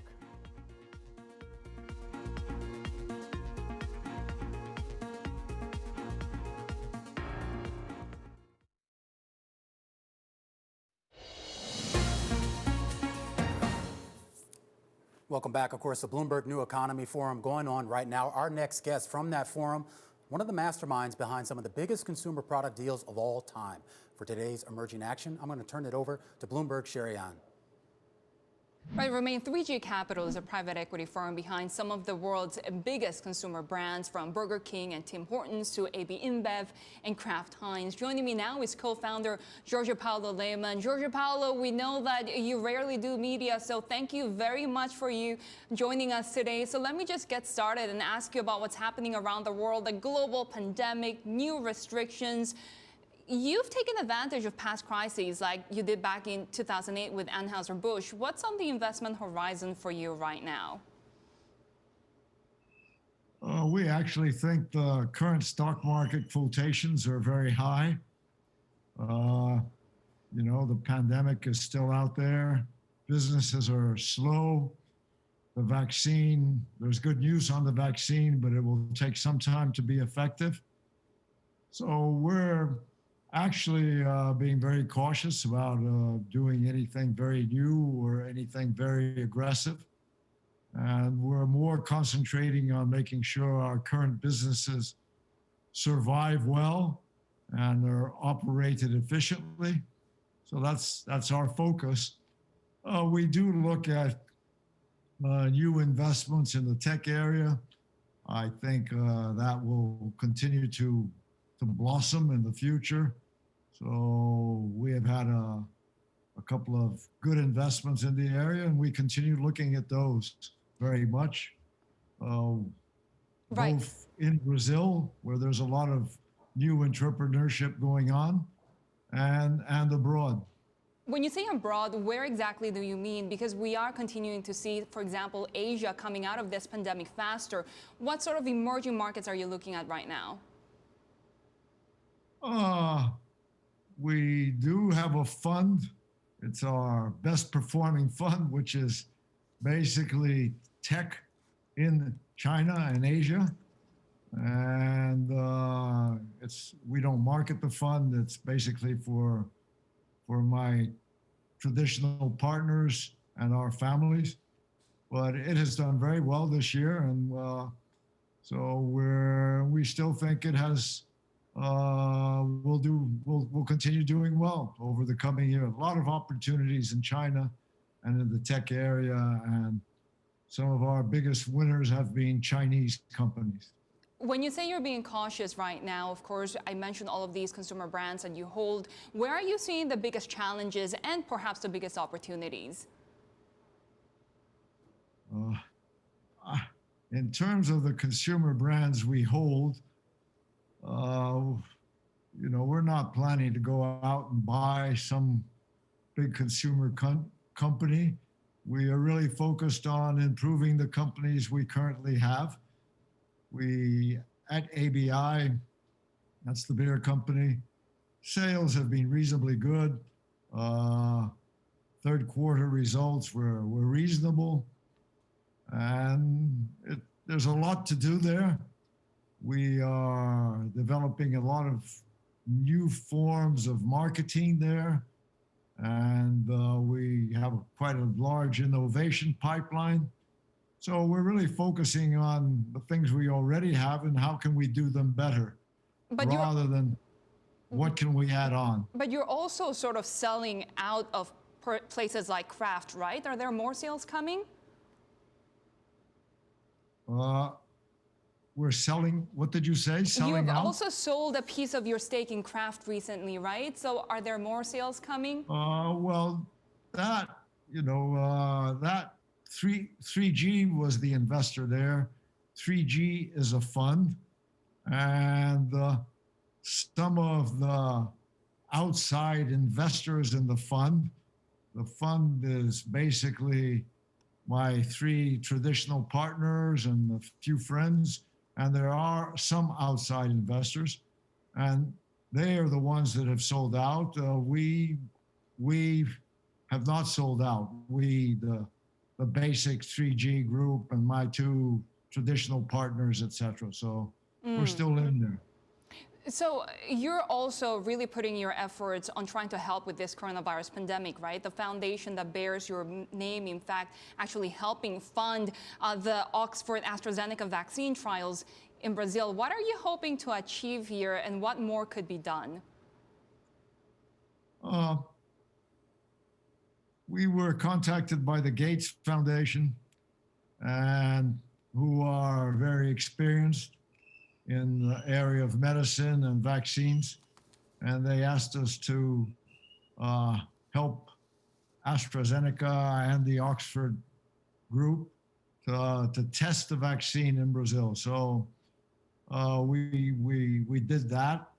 Welcome back. Of course, the Bloomberg New Economy Forum going on right now. Our next guest from that forum, one of the masterminds behind some of the biggest consumer product deals of all time. For today's emerging action, I'm going to turn it over to Bloomberg Sherry-Ann. Right, Romain, 3G Capital is a private equity firm behind some of the world's biggest consumer brands, from Burger King and Tim Hortons to AB InBev and Kraft Heinz. Joining me now is co-founder Giorgio Paolo Lehmann. Giorgio Paolo, we know that you rarely do media, so thank you very much for you joining us today. So let me just get started and ask you about what's happening around the world, the global pandemic, new restrictions. You've taken advantage of past crises like you did back in 2008 with Anheuser-Busch. What's on the investment horizon for you right now? We actually think the current stock market quotations are very high. The pandemic is still out there. Businesses are slow. The vaccine, there's good news on the vaccine, but it will take some time to be effective. So we're actually being very cautious about doing anything very new or anything very aggressive. And we're more concentrating on making sure our current businesses survive well and are operated efficiently. So that's our focus. We do look at new investments in the tech area. I think that will continue to blossom in the future. So we have had a couple of good investments in the area, and we continue looking at those very much. Both in Brazil, where there's a lot of new entrepreneurship going on, and abroad. When you say abroad, where exactly do you mean? Because we are continuing to see, for example, Asia coming out of this pandemic faster. What sort of emerging markets are you looking at right now? We do have a fund. It's our best performing fund, which is basically tech in China and Asia. And we don't market the fund. It's basically for my traditional partners and our families. But it has done very well this year, and so we still think it has will continue doing well over the coming year. A lot of opportunities in China and in the tech area, and some of our biggest winners have been Chinese companies. When you say you're being cautious right now, of course, I mentioned all of these consumer brands that you hold. Where are you seeing the biggest challenges and perhaps the biggest opportunities? In terms of the consumer brands we hold, we're not planning to go out and buy some big consumer company. We are really focused on improving the companies we currently have. We, at ABI, that's the beer company, sales have been reasonably good. Third quarter results were reasonable. And there's a lot to do there. We are developing a lot of new forms of marketing there. And we have quite a large innovation pipeline. So we're really focusing on the things we already have and how can we do them better, rather than what can we add on. But you're also sort of selling out of places like craft, right? Are there more sales coming? We're selling, what did you say? Selling out? You've also sold a piece of your stake in Kraft recently, right? So are there more sales coming? Well, that 3G was the investor there. 3G is a fund, and some of the outside investors in the fund is basically my three traditional partners and a few friends, and there are some outside investors, and they are the ones that have sold out. We have not sold out. The basic 3G group and my two traditional partners, etc. So we're still in there. So you're also really putting your efforts on trying to help with this coronavirus pandemic, right? The foundation that bears your name, in fact, actually helping fund the Oxford AstraZeneca vaccine trials in Brazil. What are you hoping to achieve here, and what more could be done? We were contacted by the Gates Foundation, and who are very experienced in the area of medicine and vaccines. And they asked us to help AstraZeneca and the Oxford group to test the vaccine in Brazil. So we did that.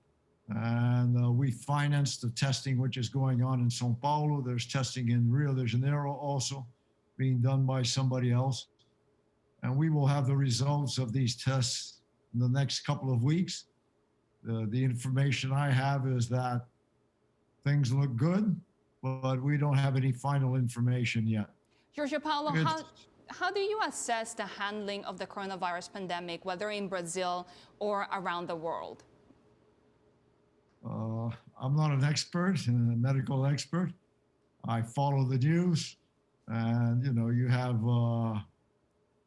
And we financed the testing which is going on in Sao Paulo. There's testing in Rio de Janeiro also being done by somebody else. And we will have the results of these tests in the next couple of weeks. The information I have is that things look good, but we don't have any final information yet. Giorgio Paolo, how do you assess the handling of the coronavirus pandemic, whether in Brazil or around the world? I'm not an expert, a medical expert. I follow the news, and you have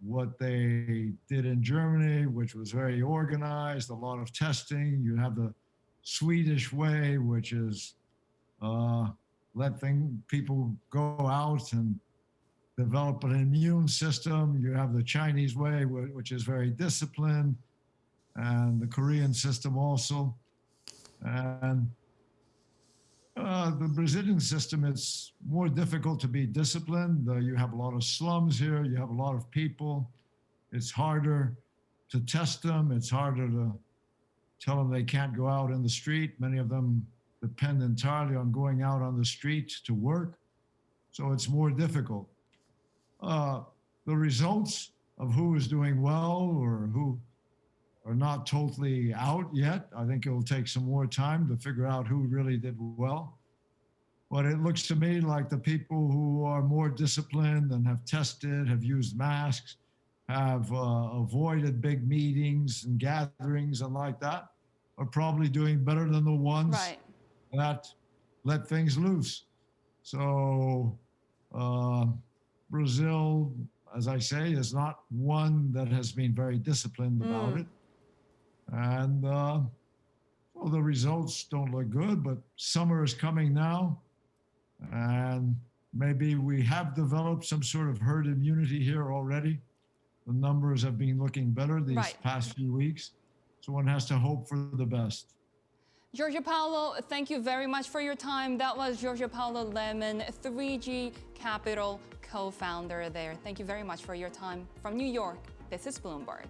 what they did in Germany, which was very organized, a lot of testing. You have the Swedish way, which is people go out and develop an immune system. You have the Chinese way, which is very disciplined, and the Korean system also. And the Brazilian system, it's more difficult to be disciplined. You have a lot of slums here. You have a lot of people. It's harder to test them. It's harder to tell them they can't go out in the street. Many of them depend entirely on going out on the street to work. So it's more difficult. The results of who is doing well or who are not totally out yet. I think it will take some more time to figure out who really did well. But it looks to me like the people who are more disciplined and have tested, have used masks, have avoided big meetings and gatherings and like that, are probably doing better than the ones that let things loose. So Brazil, as I say, is not one that has been very disciplined about it. And well, the results don't look good, but summer is coming now. And maybe we have developed some sort of herd immunity here already. The numbers have been looking better these past few weeks. So one has to hope for the best. Giorgio Paolo, thank you very much for your time. That was Giorgio Paolo Lemon, 3G Capital co-founder there. Thank you very much for your time. From New York, this is Bloomberg.